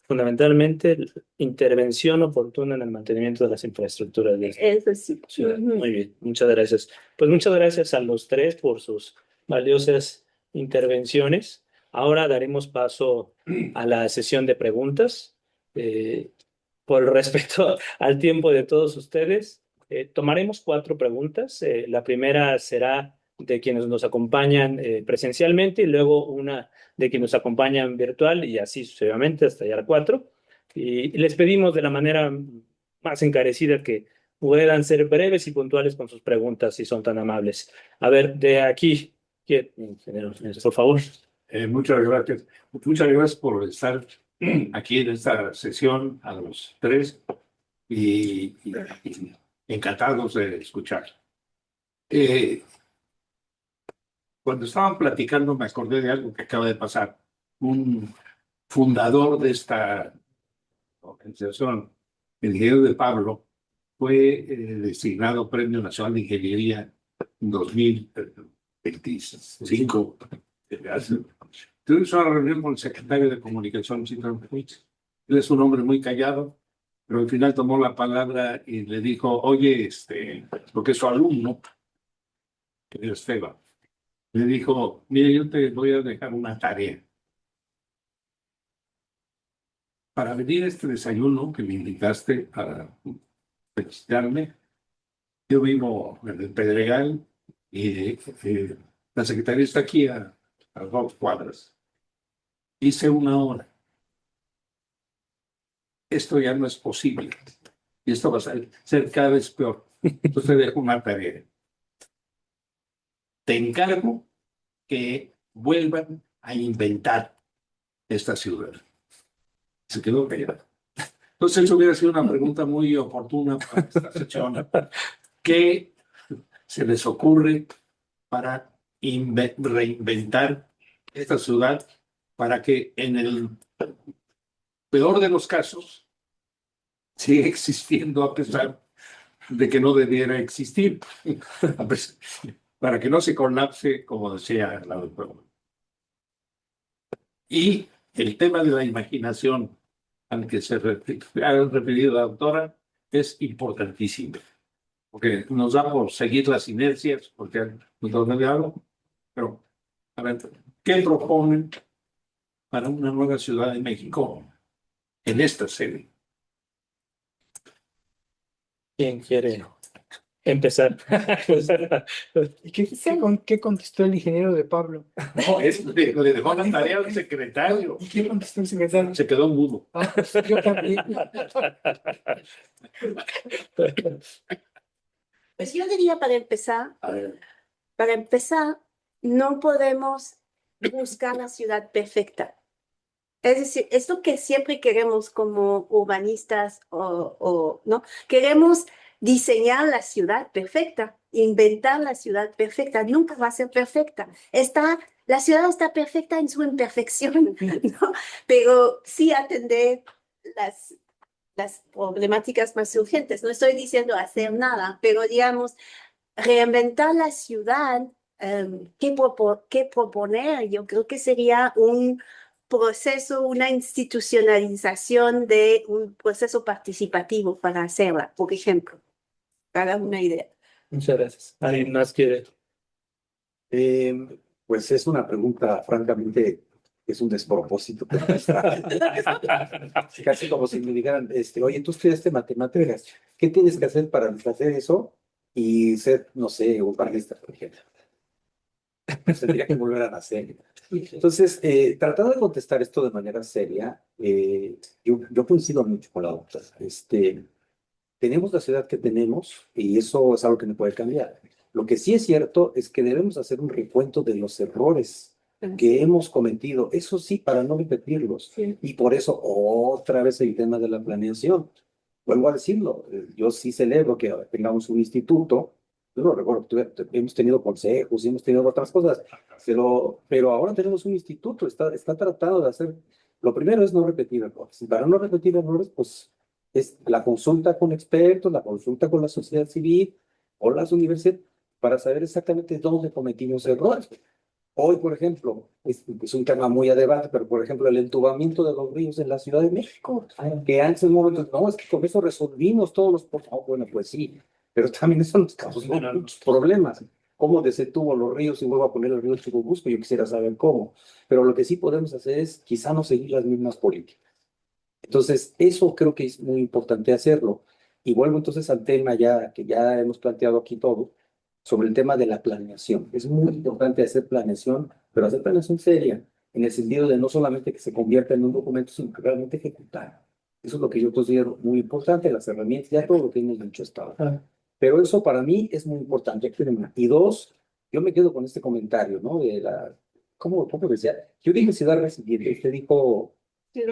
fundamentalmente, intervención oportuna en el mantenimiento de las infraestructuras de esta Eso sí. ciudad. Muy bien, muchas gracias. Pues muchas gracias a los tres por sus valiosas intervenciones. Ahora daremos paso a la sesión de preguntas. Por respeto al tiempo de todos ustedes, tomaremos 4 preguntas. La primera será de quienes nos acompañan presencialmente y luego una de quienes nos acompañan virtual y así sucesivamente hasta llegar a 4. Y les pedimos de la manera más encarecida que puedan ser breves y puntuales con sus preguntas si son tan amables. A ver, de aquí, por favor. Muchas gracias. Muchas gracias por estar aquí en esta sesión a los tres y encantados de escuchar. Cuando estaban platicando me acordé de algo que acaba de pasar. Un fundador de esta organización, el ingeniero de Pablo, fue designado Premio Nacional de Ingeniería en 2025. Tuvimos una reunión con el secretario de Comunicación, él es un hombre muy callado, pero al final tomó la palabra y le dijo, oye, porque es su alumno, que es Esteban, le dijo, mira, yo te voy a dejar una tarea. Para venir a este desayuno que me invitaste a felicitarme, yo vivo en el Pedregal y la secretaria está aquí a 2 cuadras. Hice 1 hora. Esto ya no es posible. Y esto va a ser cada vez peor. Entonces te dejo una tarea. Te encargo que vuelvan a inventar esta ciudad. Se quedó callado. Entonces eso hubiera sido una pregunta muy oportuna para esta sección. ¿Qué se les ocurre para reinventar esta ciudad para que en el peor de los casos siga existiendo a pesar de que no debiera existir, para que no se colapse, como decía la doctora? Y el tema de la imaginación al que se ha referido la doctora es importantísimo, porque nos da por seguir las inercias, porque nos da algo, pero a ver, ¿qué proponen para una nueva Ciudad de México en esta sede? ¿Quién quiere empezar? ¿Y qué contestó el ingeniero de Pablo? No, le dejó la tarea al secretario. ¿Y qué contestó el secretario? Se quedó mudo. Ah, pues yo también. Pues yo diría A ver, para empezar, no podemos buscar la ciudad perfecta. Es decir, esto que siempre queremos como urbanistas ¿no? Queremos diseñar la ciudad perfecta, inventar la ciudad perfecta. Nunca va a ser perfecta. La ciudad está perfecta en su imperfección, ¿no? Pero sí atender las problemáticas más urgentes. No estoy diciendo hacer nada, pero digamos, reinventar la ciudad, qué proponer. Yo creo que sería un proceso, una institucionalización de un proceso participativo para hacerla, por ejemplo, para una idea. Muchas gracias. ¿Alguien más quiere? Pues es una pregunta, francamente, es un despropósito. Casi como si me dijeran, oye, tú estudiaste matemáticas, ¿qué tienes que hacer para hacer eso y ser, no sé, un barrista, por ejemplo? Pues tendría que volver a nacer. Entonces, tratando de contestar esto de manera seria, yo coincido mucho con la doctora. Tenemos la ciudad que tenemos y eso es algo que no puede cambiar. Lo que sí es cierto es que debemos hacer un recuento de los errores que hemos cometido, eso sí, para no repetirlos. Sí. Y por eso otra vez el tema de la planeación. Vuelvo a decirlo, yo sí celebro que tengamos un instituto. Yo no recuerdo, hemos tenido consejos y hemos tenido otras cosas, pero ahora tenemos un instituto, está tratado de hacer, lo primero es no repetir errores. Y para no repetir errores, pues es la consulta con expertos, la consulta con la sociedad civil o las universidades para saber exactamente dónde cometimos errores. Hoy, por ejemplo, es un tema muy a debate, pero por ejemplo, el entubamiento de los ríos en la Ciudad de México, que antes en un momento, no, es que con eso resolvimos todos los problemas. Oh, bueno, pues sí, pero también eso nos causó muchos problemas. ¿Cómo desentubo los ríos y vuelvo a poner el río Churubusco? Yo quisiera saber cómo. Pero lo que sí podemos hacer es quizá no seguir las mismas políticas. Entonces, eso creo que es muy importante hacerlo. Y vuelvo entonces al tema ya que ya hemos planteado aquí todo, sobre el tema de la planeación. Es muy importante hacer planeación, pero hacer planeación seria, en el sentido de no solamente que se convierta en un documento, sino que realmente ejecutar. Eso es lo que yo considero muy importante, las herramientas, ya todo lo que hemos dicho hasta ahora. Pero eso para mí es muy importante. Y dos, yo me quedo con este comentario, ¿no? De la, ¿cómo decía? Yo dije ciudad recipiente, usted dijo me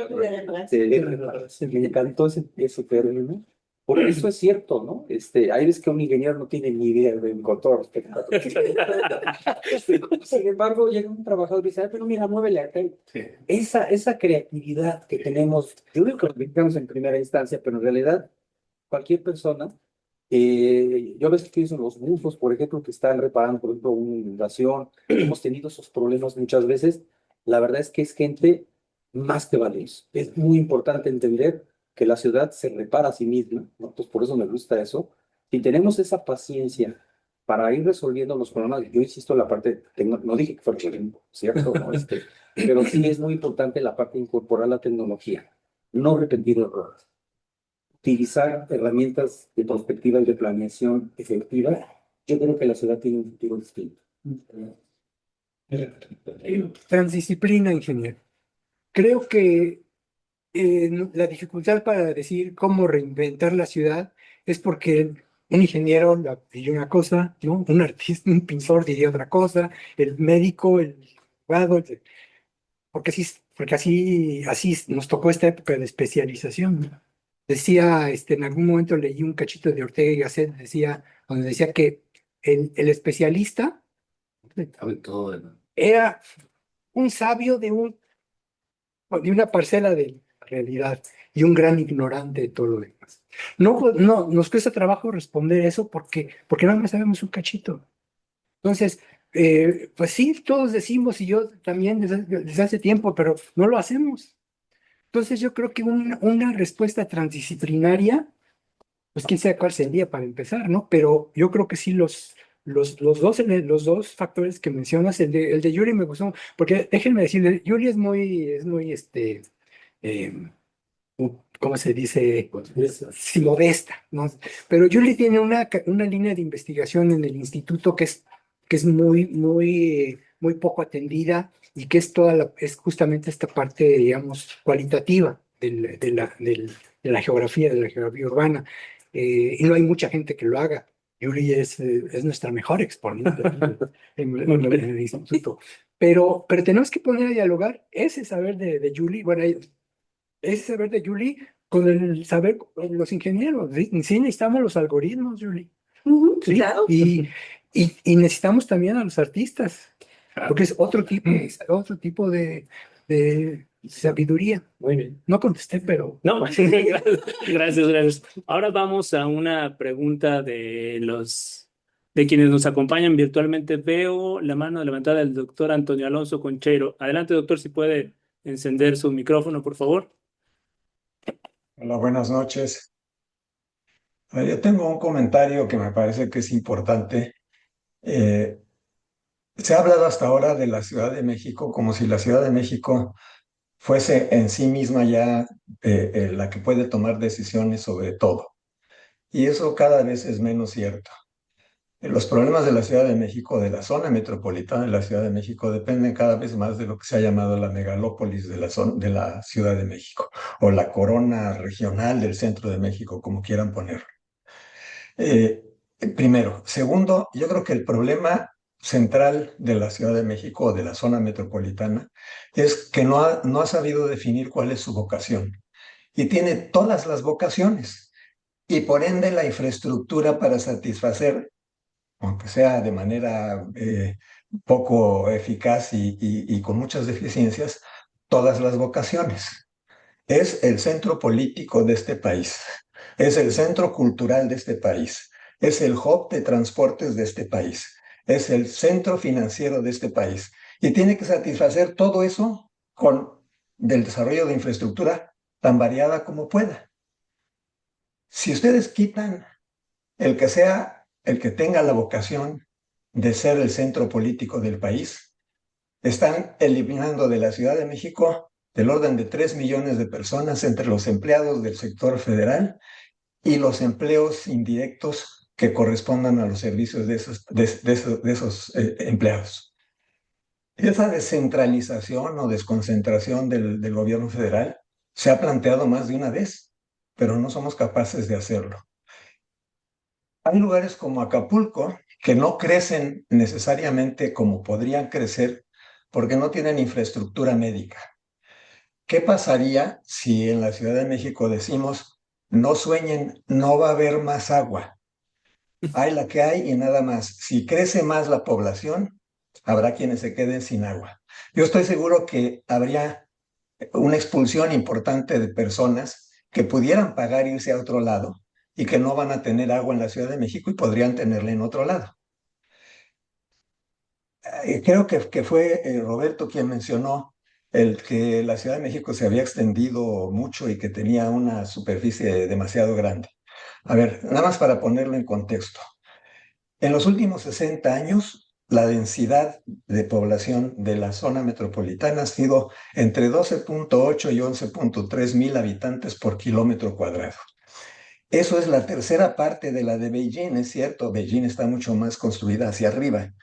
encantó ese término, porque eso es cierto, ¿no? Hay veces que un ingeniero no tiene ni idea con todo respeto. Sin embargo, llega un trabajador y dice, pero mira, muévele acá. Sí. Esa creatividad que tenemos, yo digo que lo ubicamos en primera instancia, pero en realidad cualquier persona, yo a veces pienso en los buzos, por ejemplo, que están reparando, por ejemplo, una inundación, hemos tenido esos problemas muchas veces, la verdad es que es gente más que valiosa. Es muy importante entender que la ciudad se repara a sí misma, ¿no? Entonces, por eso me gusta eso. Si tenemos esa paciencia para ir resolviendo los problemas, yo insisto en la parte, no dije que fuera tiempo, ¿cierto? ¿No? Pero sí es muy importante la parte de incorporar la tecnología, no repetir errores, utilizar herramientas de perspectiva y de planeación efectiva. Yo creo que la ciudad tiene un futuro distinto. Transdisciplina, ingeniero. Creo que la dificultad para decir cómo reinventar la ciudad es porque un ingeniero diría una cosa, ¿no? Un artista, un pintor diría otra cosa, el médico, el abogado, porque así nos tocó esta época de especialización, ¿no? Decía, en algún momento leí un cachito de Ortega y Gasset, donde decía que el especialista Sabe todo de era un sabio de una parcela de realidad y un gran ignorante de todo lo demás. No, nos cuesta trabajo responder eso porque nada más sabemos un cachito. Entonces, pues sí, todos decimos, y yo también desde hace tiempo, pero no lo hacemos. Entonces yo creo que una respuesta transdisciplinaria, pues quién sabe cuál sería para empezar, ¿no? Pero yo creo que sí los dos factores que mencionas, el de Yuri me gustó, porque déjenme decirle, Yuri es muy, eh, ¿cómo se dice? Sí, modesta, ¿no? Pero Yuri tiene una línea de investigación en el instituto que es muy poco atendida y que es justamente esta parte, digamos, cualitativa de la geografía urbana. Y no hay mucha gente que lo haga. Yuri es nuestra mejor exponente en el instituto. Pero tenemos que poner a dialogar ese saber de Yuri, bueno, ese saber de Yuri con el saber de los ingenieros. Sí, necesitamos los algoritmos, Yuri. Sí, Claro. y necesitamos también a los artistas, porque es otro tipo de sabiduría. Muy bien. No contesté, pero No, gracias. Ahora vamos a una pregunta de De quienes nos acompañan virtualmente, veo la mano levantada del doctor Antonio Alonso Concheiro. Adelante, doctor, si puede encender su micrófono, por favor. Hola, buenas noches. Yo tengo un comentario que me parece que es importante. Eh, Se ha hablado hasta ahora de la Ciudad de México como si la Ciudad de México fuese en sí misma ya la que puede tomar decisiones sobre todo. Y eso cada vez es menos cierto. Los problemas de la Ciudad de México, de la zona metropolitana de la Ciudad de México, dependen cada vez más de lo que se ha llamado la megalópolis de la Ciudad de México, o la corona regional del centro de México, como quieran ponerlo. Eh, Primero. Segundo, yo creo que el problema central de la Ciudad de México o de la zona metropolitana es que no ha sabido definir cuál es su vocación. Y tiene todas las vocaciones. Y por ende la infraestructura para satisfacer, aunque sea de manera poco eficaz y con muchas deficiencias, todas las vocaciones. Es el centro político de este país, es el centro cultural de este país, es el hub de transportes de este país, es el centro financiero de este país. Y tiene que satisfacer todo eso con del desarrollo de infraestructura tan variada como pueda. Si ustedes quitan el que sea, el que tenga la vocación de ser el centro político del país, están eliminando de la Ciudad de México del orden de 3 millones de personas entre los empleados del sector federal y los empleos indirectos que correspondan a los servicios de esos empleados. Esa descentralización o desconcentración del gobierno federal se ha planteado más de una vez, pero no somos capaces de hacerlo. Hay lugares como Acapulco que no crecen necesariamente como podrían crecer porque no tienen infraestructura médica. ¿Qué pasaría si en la Ciudad de México decimos, no sueñen, no va a haber más agua? Hay la que hay y nada más. Si crece más la población, habrá quienes se queden sin agua. Yo estoy seguro que habría una expulsión importante de personas que pudieran pagar irse a otro lado y que no van a tener agua en la Ciudad de México y podrían tenerla en otro lado. Creo que fue Roberto quien mencionó el que la Ciudad de México se había extendido mucho y que tenía una superficie demasiado grande. A ver, nada más para ponerlo en contexto. En los últimos 60 años, la densidad de población de la zona metropolitana ha sido entre 12.8 y 11.3 mil habitantes por kilómetro cuadrado. Eso es la tercera parte de la de Beijing, es cierto, Beijing está mucho más construida hacia arriba,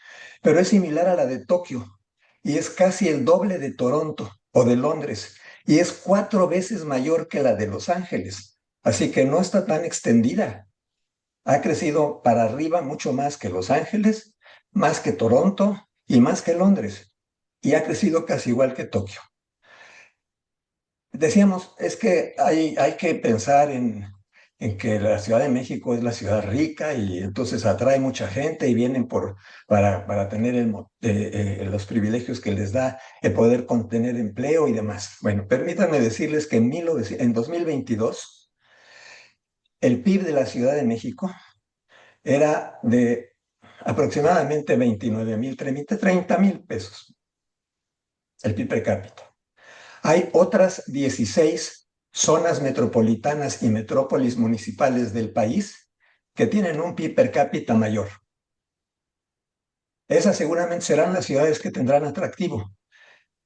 pero es similar a la de Tokio y es casi el doble de Toronto o de Londres y es 4 veces mayor que la de Los Ángeles, así que no está tan extendida. Ha crecido para arriba mucho más que Los Ángeles, más que Toronto y más que Londres y ha crecido casi igual que Tokio. Decíamos, es que hay que pensar en que la Ciudad de México es la ciudad rica y entonces atrae mucha gente y vienen para tener los privilegios que les da el poder contener empleo y demás. Bueno, permítanme decirles que en 2022 el PIB de la Ciudad de México era de aproximadamente 29,000, 30,000 pesos, el PIB per cápita. Hay otras 16 zonas metropolitanas y metrópolis municipales del país que tienen un PIB per cápita mayor. Esas seguramente serán las ciudades que tendrán atractivo.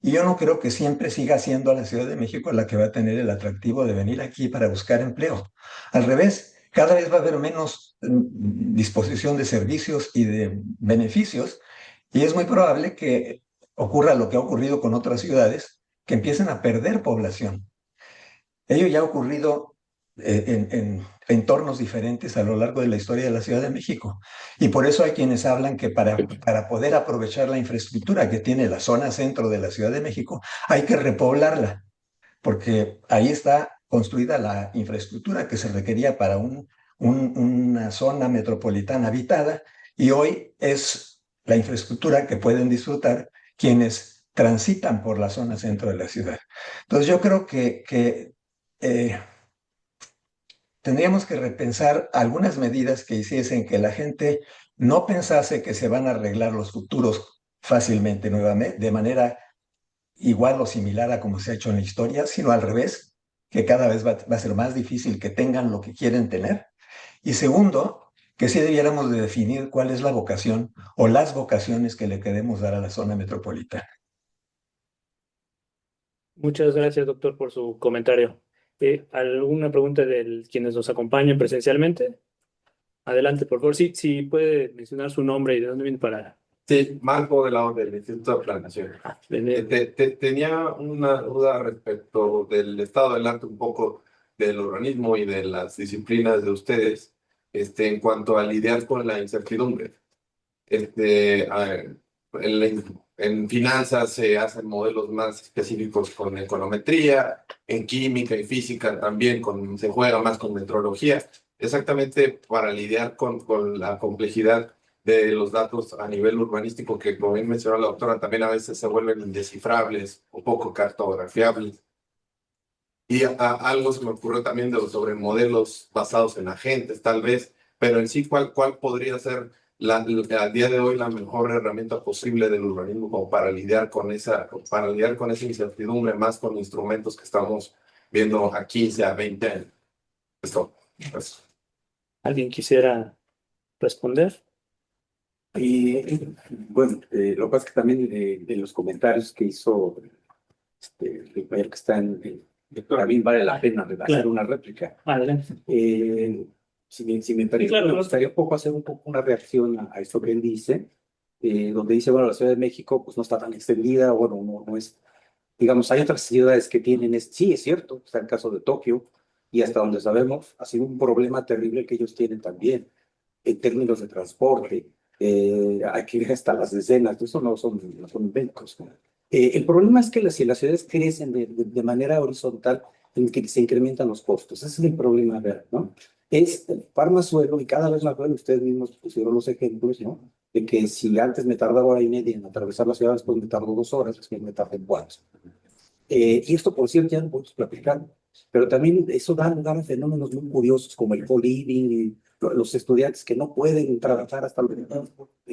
Y yo no creo que siempre siga siendo la Ciudad de México la que va a tener el atractivo de venir aquí para buscar empleo. Al revés, cada vez va a haber menos disposición de servicios y de beneficios y es muy probable que ocurra lo que ha ocurrido con otras ciudades, que empiecen a perder población. Ello ya ha ocurrido en entornos diferentes a lo largo de la historia de la Ciudad de México. Y por eso hay quienes hablan que para poder aprovechar la infraestructura que tiene la zona centro de la Ciudad de México, hay que repoblarla, porque ahí está construida la infraestructura que se requería para una zona metropolitana habitada y hoy es la infraestructura que pueden disfrutar quienes transitan por la zona centro de la ciudad. Entonces yo creo que tendríamos que repensar algunas medidas que hiciesen que la gente no pensase que se van a arreglar los futuros fácilmente nuevamente, de manera igual o similar a como se ha hecho en la historia, sino al revés, que cada vez va a ser más difícil que tengan lo que quieren tener. Y segundo, que sí debiéramos de definir cuál es la vocación o las vocaciones que le queremos dar a la zona metropolitana. Muchas gracias, doctor, por su comentario. ¿Alguna pregunta de quienes nos acompañan presencialmente? Adelante, por favor. Sí, sí, puede mencionar su nombre y de dónde viene para Sí, Marco de la ONU, del Instituto de Planeación. venir. Tenía una duda respecto del estado del arte un poco del urbanismo y de las disciplinas de ustedes en cuanto a lidiar con la incertidumbre. En finanzas se hacen modelos más específicos con econometría, en química y física también se juega más con metrología, exactamente para lidiar con la complejidad de los datos a nivel urbanístico que, como bien mencionó la doctora, también a veces se vuelven indescifrables o poco cartografiables. Y algo se me ocurrió también sobre modelos basados en agentes, tal vez, pero en sí, ¿cuál podría ser a día de hoy la mejor herramienta posible del urbanismo como para lidiar con esa incertidumbre, más con instrumentos que estamos viendo a 15, a 20 años? Esto, pues. ¿Alguien quisiera responder? Bueno, lo que pasa es que también de los comentarios que hizo el compañero que está también vale la pena hacer Claro. una réplica. Adelante. Si me permite, Claro. me gustaría hacer un poco una reacción a esto que él dice, donde dice, bueno, la Ciudad de México pues no está tan extendida, bueno, no es, digamos, hay otras ciudades que tienen, sí, es cierto, está el caso de Tokio, y hasta donde sabemos, ha sido un problema terrible que ellos tienen también, en términos de transporte, hay que ir hasta las decenas, eso no son inventos. El problema es que si las ciudades crecen de manera horizontal, en que se incrementan los costos. Ese es el problema real, ¿no? Es farma suelo y cada vez más bueno, ustedes mismos pusieron los ejemplos, ¿no? De que si antes me tardaba hora y media en atravesar la ciudad, después me tardo 2 horas, después me tardé 4. Y esto, por cierto, ya lo podemos platicar, pero también eso da lugar a fenómenos muy curiosos como el co-living y los estudiantes que no pueden trabajar hasta los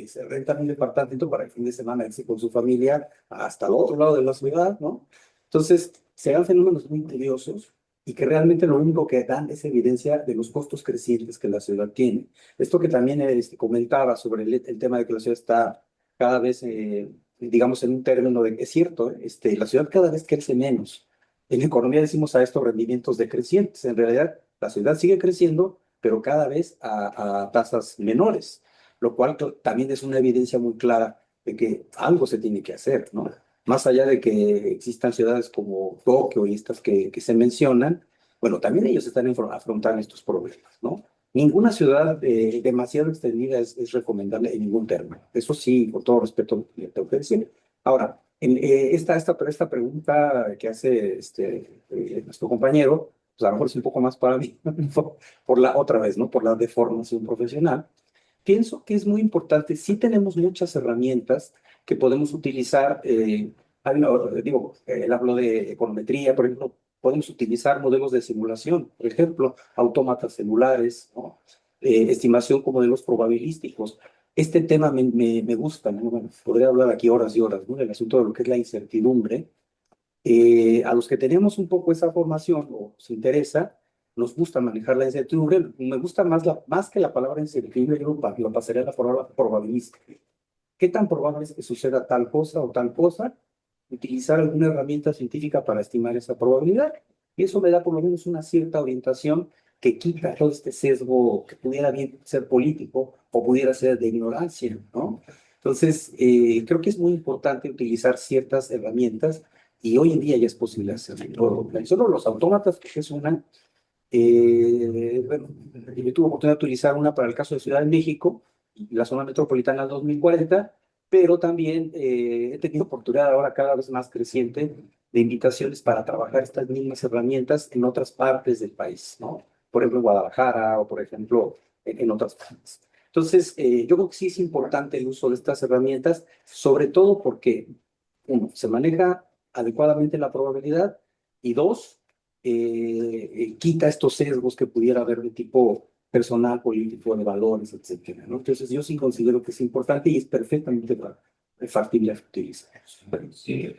se rentan un departamento para el fin de semana irse con su familia hasta el otro lado de la ciudad, ¿no? Entonces, se dan fenómenos muy curiosos y que realmente lo único que dan es evidencia de los costos crecientes que la ciudad tiene. Esto que también comentaba sobre el tema de que la ciudad está cada vez digamos, en un término de, es cierto, la ciudad cada vez crece menos. En economía decimos a estos rendimientos decrecientes. En realidad, la ciudad sigue creciendo, pero cada vez a tasas menores, lo cual también es una evidencia muy clara de que algo se tiene que hacer, ¿no? Más allá de que existan ciudades como Tokio y estas que se mencionan, bueno, también ellos están afrontando estos problemas, ¿no? Ninguna ciudad demasiado extendida es recomendable en ningún término. Eso sí, con todo respeto, le tengo que decir. Ahora, esta pregunta que hace nuestro compañero, pues a lo mejor es un poco más para mí, por la otra vez, ¿no? Por la deformación profesional. Pienso que es muy importante, sí tenemos muchas herramientas que podemos utilizar. Él habló de econometría, por ejemplo, podemos utilizar modelos de simulación, por ejemplo, autómatas celulares, ¿no? Estimación con modelos probabilísticos. Este tema me gusta, ¿no? Bueno, podría hablar aquí horas y horas, ¿no? El asunto de lo que es la incertidumbre. A los que tenemos un poco esa formación o nos interesa, nos gusta manejar la incertidumbre. Me gusta más que la palabra incertidumbre, yo lo pasaría a la palabra probabilística. ¿Qué tan probable es que suceda tal cosa o tal cosa? Utilizar alguna herramienta científica para estimar esa probabilidad. Y eso me da por lo menos una cierta orientación que quita todo este sesgo que pudiera bien ser político o pudiera ser de ignorancia, ¿no? Entonces, creo que es muy importante utilizar ciertas herramientas y hoy en día ya es posible hacerlo. Solo los autómatas, que es una, bueno, yo tuve oportunidad de utilizar una para el caso de Ciudad de México y la zona metropolitana al 2040, pero también he tenido oportunidad ahora cada vez más creciente de invitaciones para trabajar estas mismas herramientas en otras partes del país, ¿no? Por ejemplo, en Guadalajara o, por ejemplo, en otras partes. Entonces, yo creo que sí es importante el uso de estas herramientas, sobre todo porque, uno, se maneja adecuadamente la probabilidad y dos, quita estos sesgos que pudiera haber de tipo personal, político, de valores, etcétera, ¿no? Entonces, yo sí considero que es importante y es perfectamente factible utilizar. Sí.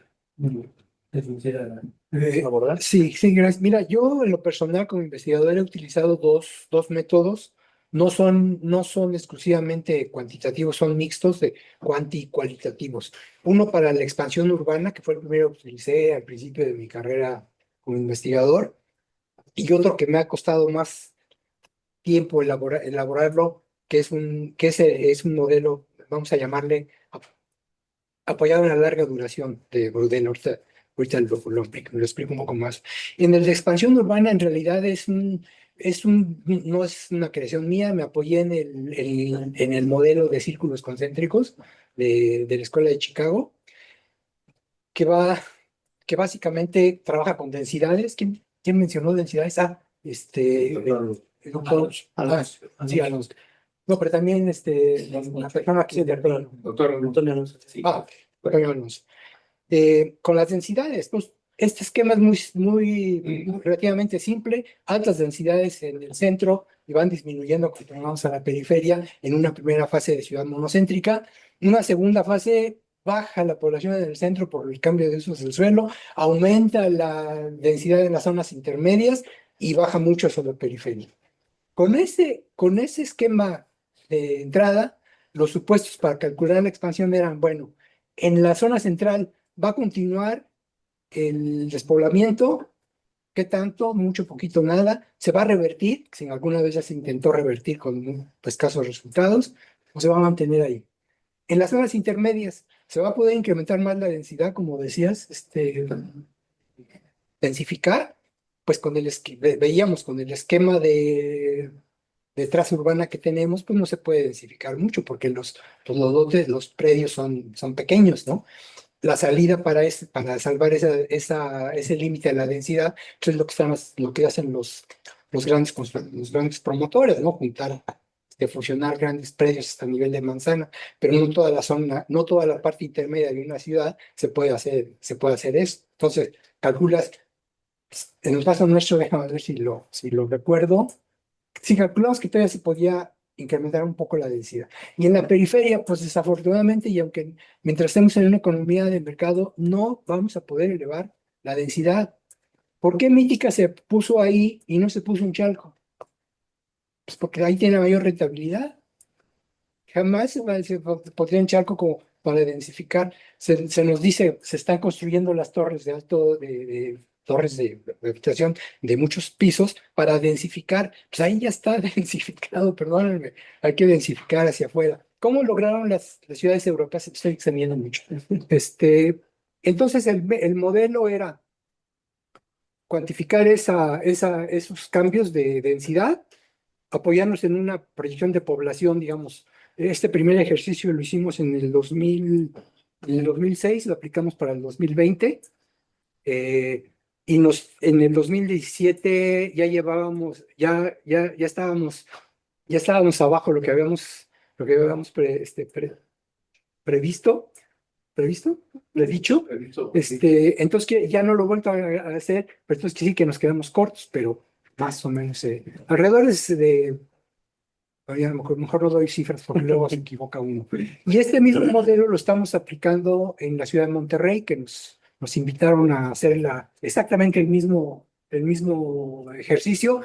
Sí, sí, gracias. Mira, yo en lo personal como investigador he utilizado dos métodos. No son exclusivamente cuantitativos, son mixtos de cuanti y cualitativos. Uno para la expansión urbana, que fue el primero que utilicé al principio de mi carrera como investigador, y otro que me ha costado más tiempo elaborarlo, es un modelo, vamos a llamarle apoyado en la larga duración de Bourdieu. Ahorita lo explico un poco más. En el de expansión urbana, en realidad no es una creación mía, me apoyé en el modelo de círculos concéntricos de la Escuela de Chicago, que que básicamente trabaja con densidades. ¿Quién mencionó densidades? El doctor sí, Alonso. No, pero también la persona que se Doctor Antonio Alonso. Sí. Antonio Alonso. Con las densidades, pues este esquema es relativamente simple, altas densidades en el centro y van disminuyendo conforme vamos a la periferia en una primera fase de ciudad monocéntrica. Una segunda fase baja la población en el centro por el cambio de usos del suelo, aumenta la densidad en las zonas intermedias y baja mucho sobre la periferia. Con ese esquema de entrada, los supuestos para calcular la expansión eran, bueno, en la zona central va a continuar el despoblamiento. ¿Qué tanto? Mucho, poquito, nada. Se va a revertir, si alguna vez ya se intentó revertir con escasos resultados, o se va a mantener ahí. En las zonas intermedias, se va a poder incrementar más la densidad, como decías, densificar, pues veíamos con el esquema de traza urbana que tenemos, pues no se puede densificar mucho porque los lotes, los predios son pequeños, ¿no? La salida para salvar ese límite de la densidad, pues es lo que hacen los grandes promotores, ¿no? Fusionar grandes predios hasta el nivel de manzana, pero no toda la zona, no toda la parte intermedia de una ciudad se puede hacer eso. Entonces, calculas, en el caso nuestro, déjame ver si lo recuerdo, si calculamos que todavía se podía incrementar un poco la densidad. Y en la periferia, pues desafortunadamente, y aunque mientras estemos en una economía de mercado, no vamos a poder elevar la densidad. ¿Por qué Mítica se puso ahí y no se puso en Chalco? Pues porque ahí tiene mayor rentabilidad. Jamás se podría en Chalco como para densificar. Se nos dice, se están construyendo las torres torres de habitación de muchos pisos para densificar. Pues ahí ya está densificado, perdónenme, hay que densificar hacia afuera. ¿Cómo lograron las ciudades europeas? Estoy extendiendo mucho. Entonces el modelo era cuantificar esos cambios de densidad, apoyarnos en una proyección de población, digamos. Este primer ejercicio lo hicimos en el 2006, lo aplicamos para el 2020. En el 2017 ya llevábamos, ya estábamos abajo lo que habíamos predicho. Entonces que ya no lo he vuelto a hacer, pero entonces sí que nos quedamos cortos, pero más o menos alrededor a lo mejor no doy cifras porque luego se equivoca uno. Y este mismo modelo lo estamos aplicando en la ciudad de Monterrey, que nos invitaron a hacer exactamente el mismo ejercicio.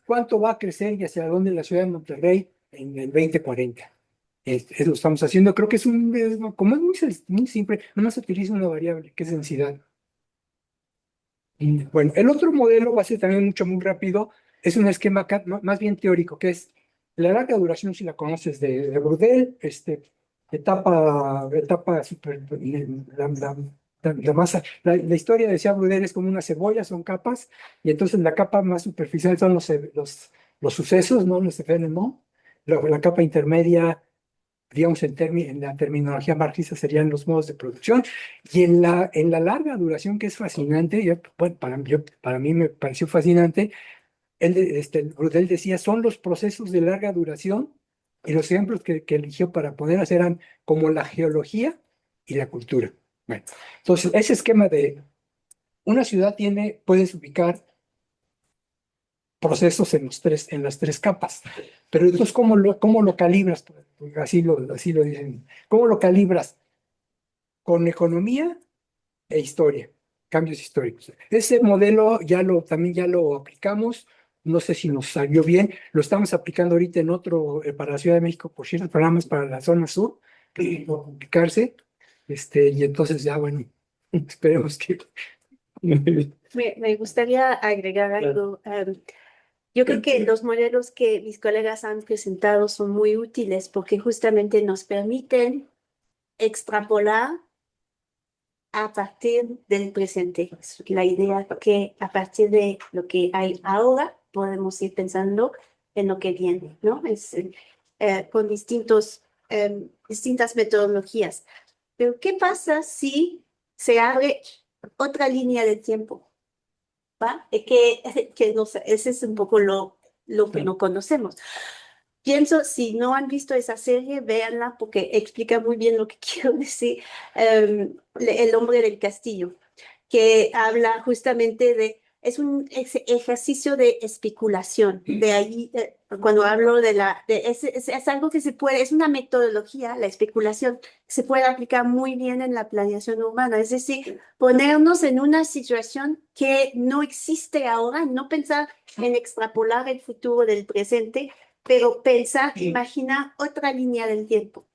¿Cuánto va a crecer y hacia dónde la ciudad de Monterrey en el 2040? Lo estamos haciendo. Creo que como es muy simple, nomás utiliza una variable, que es densidad. Y, bueno, el otro modelo va a ser también muy rápido. Es un esquema más bien teórico, que es la larga duración, si la conoces, de Bourdieu, etapa super, la masa. La historia, decía Bourdieu, es como una cebolla, son capas, y entonces la capa más superficial son los sucesos, ¿no? Los evénements. La capa intermedia, digamos, en la terminología marxista, serían los modos de producción, y en la larga duración, que es fascinante, bueno, para mí me pareció fascinante. Bourdieu decía, son los procesos de larga duración, y los ejemplos que eligió para poder hacer eran como la geología y la cultura. Bueno, entonces, ese esquema de una ciudad puedes ubicar procesos en las tres capas. Pero entonces, cómo lo calibras? Porque así lo dicen. ¿Cómo lo calibras? Con economía e historia, cambios históricos. Ese modelo también ya lo aplicamos. No sé si nos salió bien. Lo estamos aplicando ahorita en otro, para la Ciudad de México, por cierto, programas para la zona sur, que va a publicarse. Y entonces ya, bueno, esperemos que... Me gustaría agregar algo. Yo creo que los modelos que mis colegas han presentado son muy útiles porque justamente nos permiten extrapolar a partir del presente. Es la idea que a partir de lo que hay ahora podemos ir pensando en lo que viene, ¿no? Con distintas metodologías. Pero ¿qué pasa si se abre otra línea de tiempo? ¿Va? Ese es un poco lo que no conocemos. Pienso, si no han visto esa serie, véanla porque explica muy bien lo que quiero decir. El hombre del castillo, que habla justamente es un ejercicio de especulación. De ahí, cuando hablo es algo que se puede, es una metodología, la especulación, se puede aplicar muy bien en la planeación urbana. Es decir, ponernos en una situación que no existe ahora, no pensar en extrapolar el futuro del presente, pero pensar, imaginar otra línea del tiempo.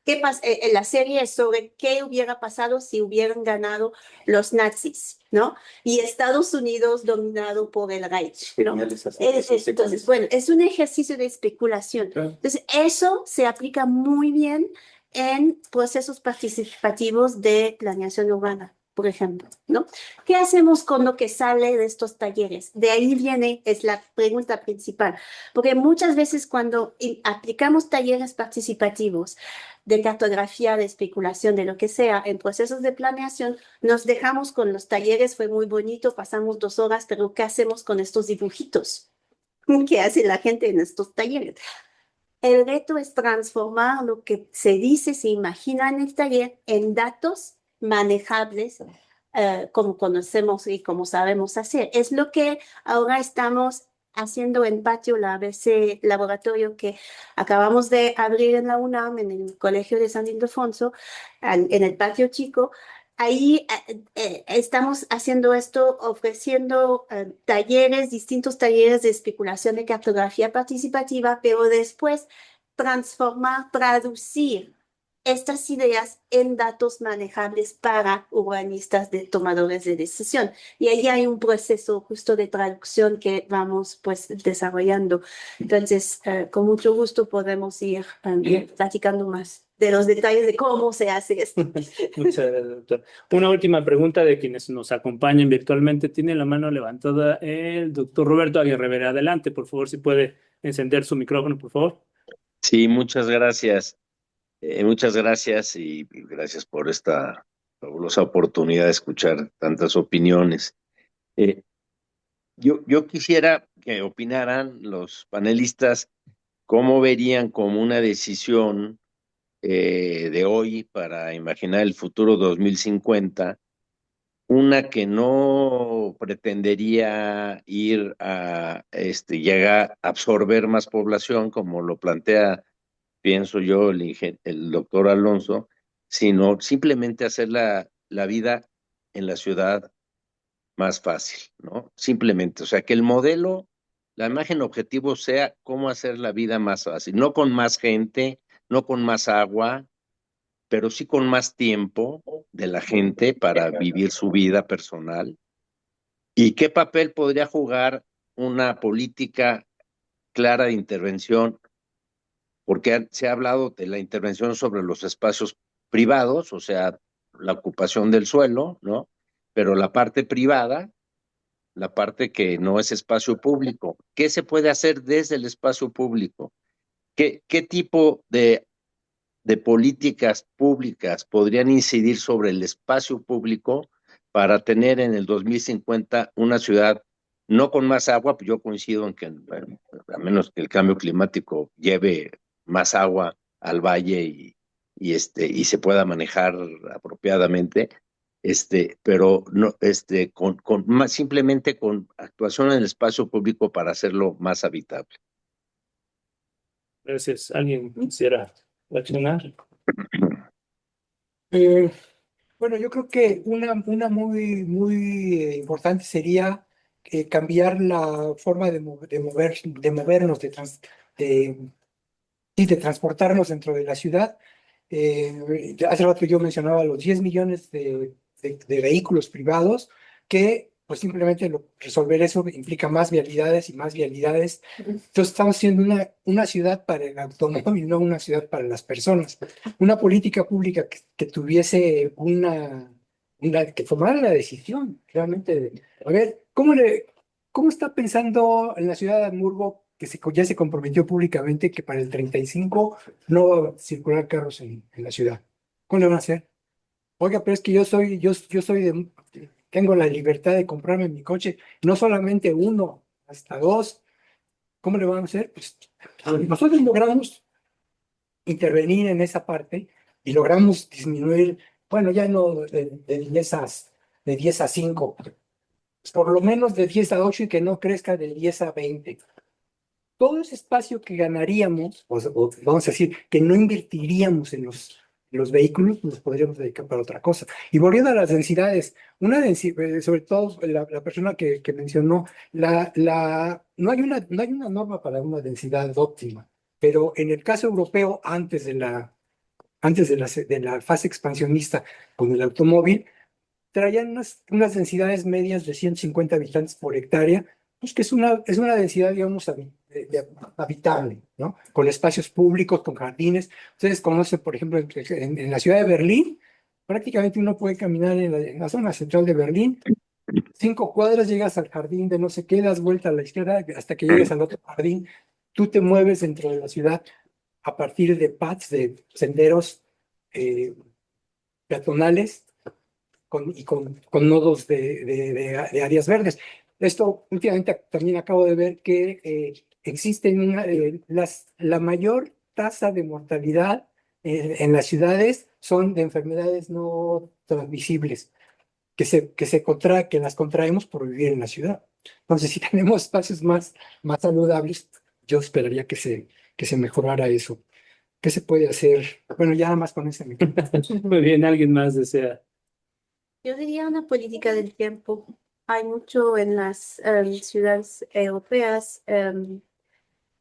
¿Qué pasa? La serie es sobre qué hubiera pasado si hubieran ganado los nazis, ¿no? Y Estados Unidos dominado por el Reich, ¿no? Entonces, bueno, es un ejercicio de especulación. Entonces, eso se aplica muy bien en procesos participativos de planeación urbana, por ejemplo, ¿no? ¿Qué hacemos con lo que sale de estos talleres? De ahí es la pregunta principal, porque muchas veces cuando aplicamos talleres participativos de cartografía, de especulación, de lo que sea, en procesos de planeación, nos dejamos con los talleres, fue muy bonito, pasamos 2 horas, pero ¿qué hacemos con estos dibujitos? ¿Qué hace la gente en estos talleres? El reto es transformar lo que se dice, se imagina en el taller en datos manejables, como conocemos y como sabemos hacer. Es lo que ahora estamos haciendo en Patio, la ABC laboratorio que acabamos de abrir en la UNAM, en el Colegio de San Ildefonso, en el patio chico. Ahí estamos haciendo esto, ofreciendo distintos talleres de especulación de cartografía participativa, pero después transformar, traducir estas ideas en datos manejables para urbanistas tomadores de decisión. Y ahí hay un proceso justo de traducción que vamos pues desarrollando. Entonces, con mucho gusto podemos ir platicando más de los detalles de cómo se hace esto. Muchas gracias, doctor. Una última pregunta de quienes nos acompañan virtualmente. Tiene la mano levantada el doctor Roberto Aguirre Vera. Adelante, por favor, si puede encender su micrófono, por favor. Sí, muchas gracias. Muchas gracias y gracias por esta fabulosa oportunidad de escuchar tantas opiniones. Yo quisiera que opinaran los panelistas cómo verían como una decisión de hoy para imaginar el futuro 2050, una que no pretendería ir a llegar a absorber más población, como lo plantea, pienso yo, el doctor Alonso, sino simplemente hacer la vida en la ciudad más fácil, ¿no? Simplemente, o sea, que el modelo, la imagen objetivo sea cómo hacer la vida más fácil, no con más gente, no con más agua, pero sí con más tiempo de la gente para vivir su vida personal. ¿Y qué papel podría jugar una política clara de intervención? Porque se ha hablado de la intervención sobre los espacios privados, o sea, la ocupación del suelo, ¿no? Pero la parte privada, la parte que no es espacio público, ¿qué se puede hacer desde el espacio público? ¿Qué tipo de políticas públicas podrían incidir sobre el espacio público para tener en el 2050 una ciudad no con más agua? Pues yo coincido en que, bueno, a menos que el cambio climático lleve más agua al valle y se pueda manejar apropiadamente, pero no, simplemente con actuación en el espacio público para hacerlo más habitable. Gracias. ¿Alguien quisiera reaccionar? Bueno, yo creo que una importante sería cambiar la forma de movernos, de, sí, de transportarnos dentro de la ciudad. Hace rato yo mencionaba los 10 millones de vehículos privados que pues simplemente resolver eso implica más vialidades y más vialidades. Entonces estamos haciendo una ciudad para el automóvil, no una ciudad para las personas. Una política pública que tuviese que tomara la decisión realmente a ver, ¿cómo está pensando en la ciudad de Hamburgo que ya se comprometió públicamente que para el 35 no va a circular carros en la ciudad? ¿Cómo le van a hacer? Oiga, pero es que tengo la libertad de comprarme mi coche, no solamente uno, hasta dos. ¿Cómo le van a hacer? Pues nosotros logramos intervenir en esa parte y logramos disminuir, bueno, ya no de 10 a 5, por lo menos de 10 a 8 y que no crezca de 10 a 20. Todo ese espacio que ganaríamos, o vamos a decir, que no invertiríamos en los vehículos, nos podríamos dedicar para otra cosa. Y volviendo a las densidades, sobre todo la persona que mencionó, no hay una norma para una densidad óptima, pero en el caso europeo, antes de la fase expansionista con el automóvil, traían unas densidades medias de 150 habitantes por hectárea, pues que es una densidad, digamos, habitable, ¿no? Con espacios públicos, con jardines. Ustedes conocen, por ejemplo, en la ciudad de Berlín, prácticamente uno puede caminar en la zona central de Berlín, 5 cuadras, llegas al jardín de no sé qué, das vuelta a la izquierda hasta que llegues al otro jardín. Tú te mueves dentro de la ciudad a partir de paths, de senderos peatonales, con nodos de áreas verdes. Esto últimamente también acabo de ver que existen la mayor tasa de mortalidad en las ciudades son de enfermedades no transmisibles, que las contraemos por vivir en la ciudad. Entonces, si tenemos espacios más saludables, yo esperaría que se mejorara eso. ¿Qué se puede hacer? Bueno, ya nada más con ese. Muy bien, ¿alguien más desea? Yo diría una política del tiempo. Hay mucho en las ciudades europeas,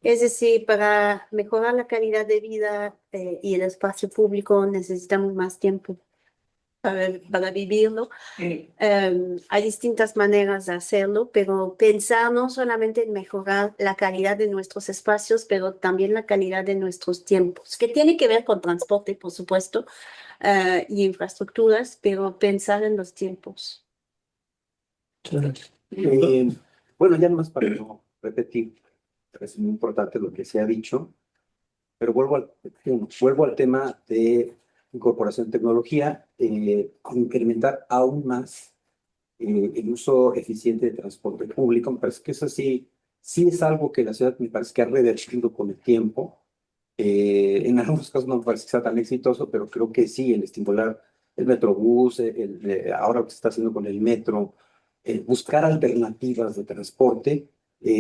es decir, para mejorar la calidad de vida y el espacio público necesitamos más tiempo para vivirlo. Hay distintas maneras de hacerlo, pero pensar no solamente en mejorar la calidad de nuestros espacios, pero también la calidad de nuestros tiempos, que tiene que ver con transporte, por supuesto, y infraestructuras, pero pensar en los tiempos. Bueno, ya nomás para no repetir, es muy importante lo que se ha dicho, pero vuelvo al tema de incorporación de tecnología, incrementar aún más el uso eficiente de transporte público. Me parece que eso sí es algo que la ciudad me parece que ha revertido con el tiempo. En algunos casos no me parece que sea tan exitoso, pero creo que sí, el estimular el metrobús, ahora lo que se está haciendo con el metro, buscar alternativas de transporte,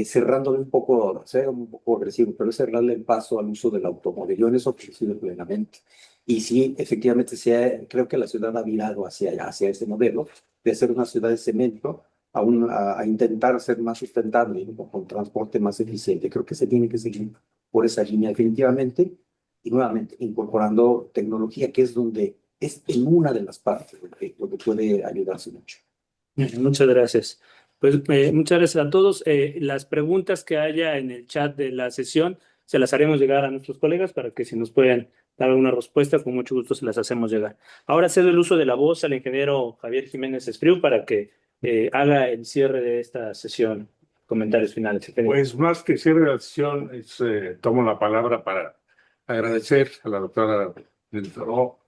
cerrándole un poco, ser un poco agresivo, pero es cerrarle el paso al uso del automóvil. Yo en eso coincido plenamente. Y sí, efectivamente, creo que la ciudad ha virado hacia ese modelo de ser una ciudad de cemento a intentar ser más sustentable, ¿no? Con transporte más eficiente. Creo que se tiene que seguir por esa línea definitivamente y nuevamente incorporando tecnología, que es en una de las partes lo que puede ayudarse mucho. Muchas gracias. Pues muchas gracias a todos. Las preguntas que haya en el chat de la sesión se las haremos llegar a nuestros colegas para que si nos pueden dar alguna respuesta, con mucho gusto se las hacemos llegar. Ahora cedo el uso de la voz al ingeniero Javier Jiménez Espriu para que haga el cierre de esta sesión. Comentarios finales. Pues más que cierre la sesión, tomo la palabra para agradecer a la doctora del Toro,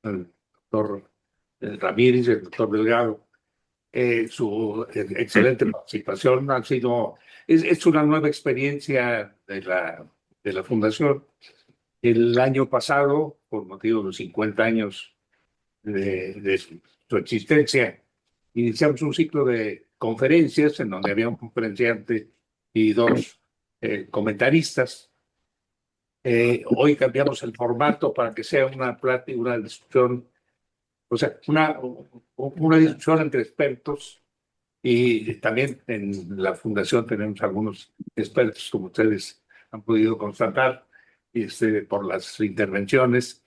al doctor Ramírez y al doctor Delgado su excelente participación. Es una nueva experiencia de la Fundación. El año pasado, por motivo de los 50 años de su existencia, iniciamos un ciclo de conferencias en donde había un conferenciante y dos comentaristas. Hoy cambiamos el formato para que sea una plática, una discusión, o sea, una discusión entre expertos, y también en la fundación tenemos algunos expertos, como ustedes han podido constatar, por las intervenciones,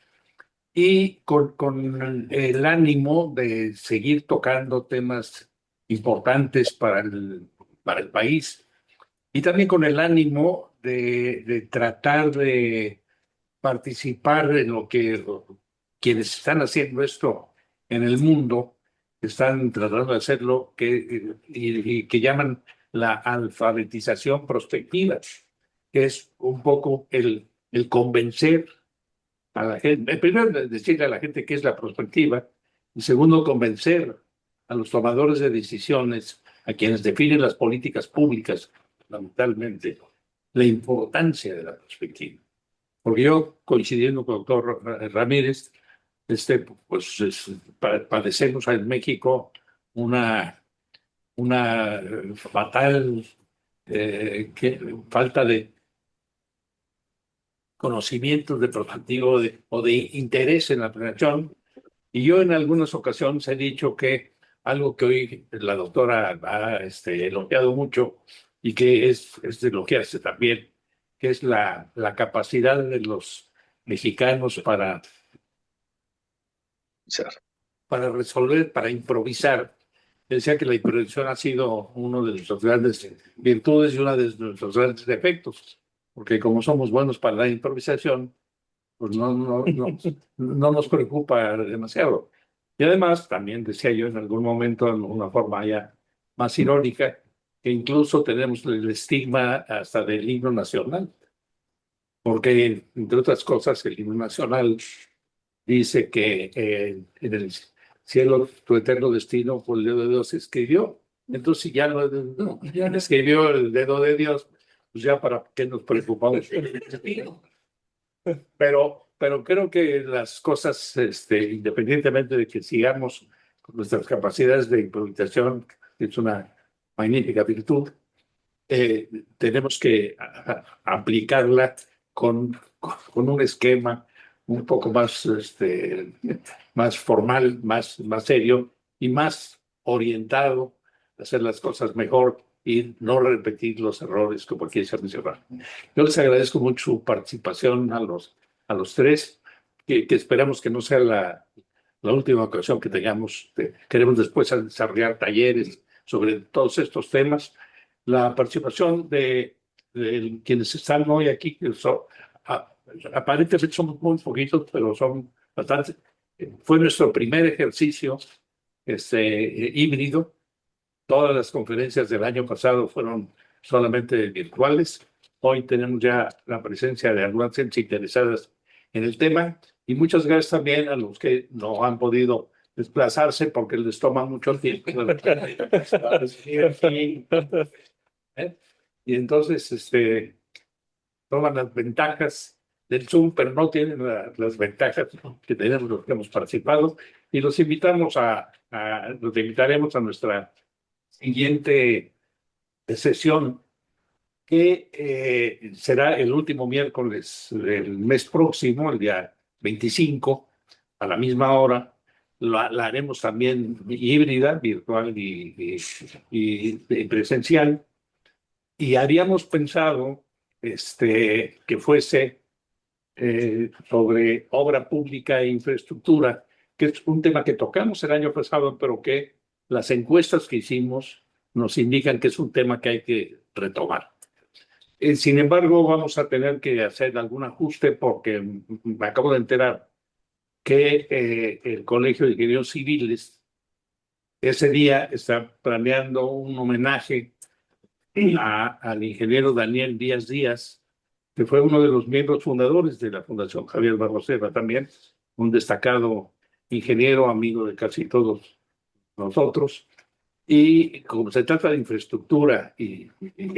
y con el ánimo de seguir tocando temas importantes para el país, y también con el ánimo de tratar de participar en lo que quienes están haciendo esto en el mundo están tratando de hacerlo, y que llaman la alfabetización prospectiva, que es un poco el convencer a la gente, primero decirle a la gente qué es la prospectiva, y segundo, convencer a los tomadores de decisiones, a quienes definen las políticas públicas, fundamentalmente, la importancia de la perspectiva. Porque yo, coincidiendo con el doctor Ramírez, pues padecemos en México una fatal falta de conocimientos de perspectiva o de interés en la planeación. Y yo en algunas ocasiones he dicho que algo que hoy la doctora ha elogiado mucho, y que es de elogiarse también, que es la capacidad de los mexicanos para resolver, para improvisar. Decía que la improvisación ha sido uno de nuestras grandes virtudes y uno de nuestros grandes defectos, porque como somos buenos para la improvisación, pues no nos preocupa demasiado. Y además, también decía yo en algún momento, en una forma ya más irónica, que incluso tenemos el estigma hasta del himno nacional, porque, entre otras cosas, el himno nacional dice que en el cielo tu eterno destino por el dedo de Dios se escribió. Entonces, si ya ya no escribió el dedo de Dios, pues ya para qué nos preocupamos. Pero creo que las cosas, independientemente de que sigamos con nuestras capacidades de improvisación, que es una magnífica virtud, tenemos que aplicarla con un esquema un poco más, más formal, más serio y más orientado a hacer las cosas mejor y no repetir los errores como aquí se mencionaron. Yo les agradezco mucho su participación a los tres, que esperamos que no sea la última ocasión que tengamos. Queremos después desarrollar talleres sobre todos estos temas. La participación de quienes están hoy aquí, que aparentemente somos muy poquitos, pero son bastantes. Fue nuestro primer ejercicio híbrido. Todas las conferencias del año pasado fueron solamente virtuales. Hoy tenemos ya la presencia de algunas gentes interesadas en el tema, y muchas gracias también a los que no han podido desplazarse porque les toma mucho tiempo. Y entonces toman las ventajas del Zoom, pero no tienen las ventajas que tenemos los que hemos participado, y los invitaremos a nuestra siguiente sesión, que será el último miércoles del mes próximo, el día 25, a la misma hora. La haremos también híbrida, virtual y presencial, y habíamos pensado que fuese sobre obra pública e infraestructura, que es un tema que tocamos el año pasado, pero que las encuestas que hicimos nos indican que es un tema que hay que retomar. Sin embargo, vamos a tener que hacer algún ajuste, porque me acabo de enterar que el Colegio de Ingenieros Civiles ese día está planeando un homenaje al ingeniero Daniel Díaz Díaz, que fue uno de los miembros fundadores de la Fundación Javier Barroserra, también un destacado ingeniero, amigo de casi todos nosotros. Y como se trata de infraestructura y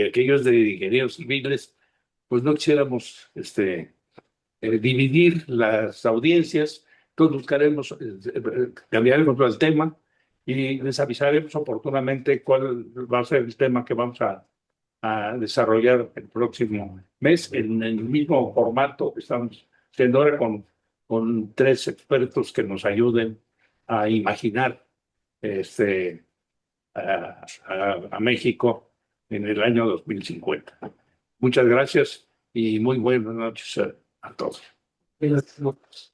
aquellos de ingenieros civiles, pues no quisiéramos dividir las audiencias, Entonces buscaremos, cambiaremos el tema y les avisaremos oportunamente cuál va a ser el tema que vamos a desarrollar el próximo mes en el mismo formato que estamos haciendo ahora con 3 expertos que nos ayuden a imaginar a México en el año 2050. Muchas gracias y muy buenas noches a todos. Gracias.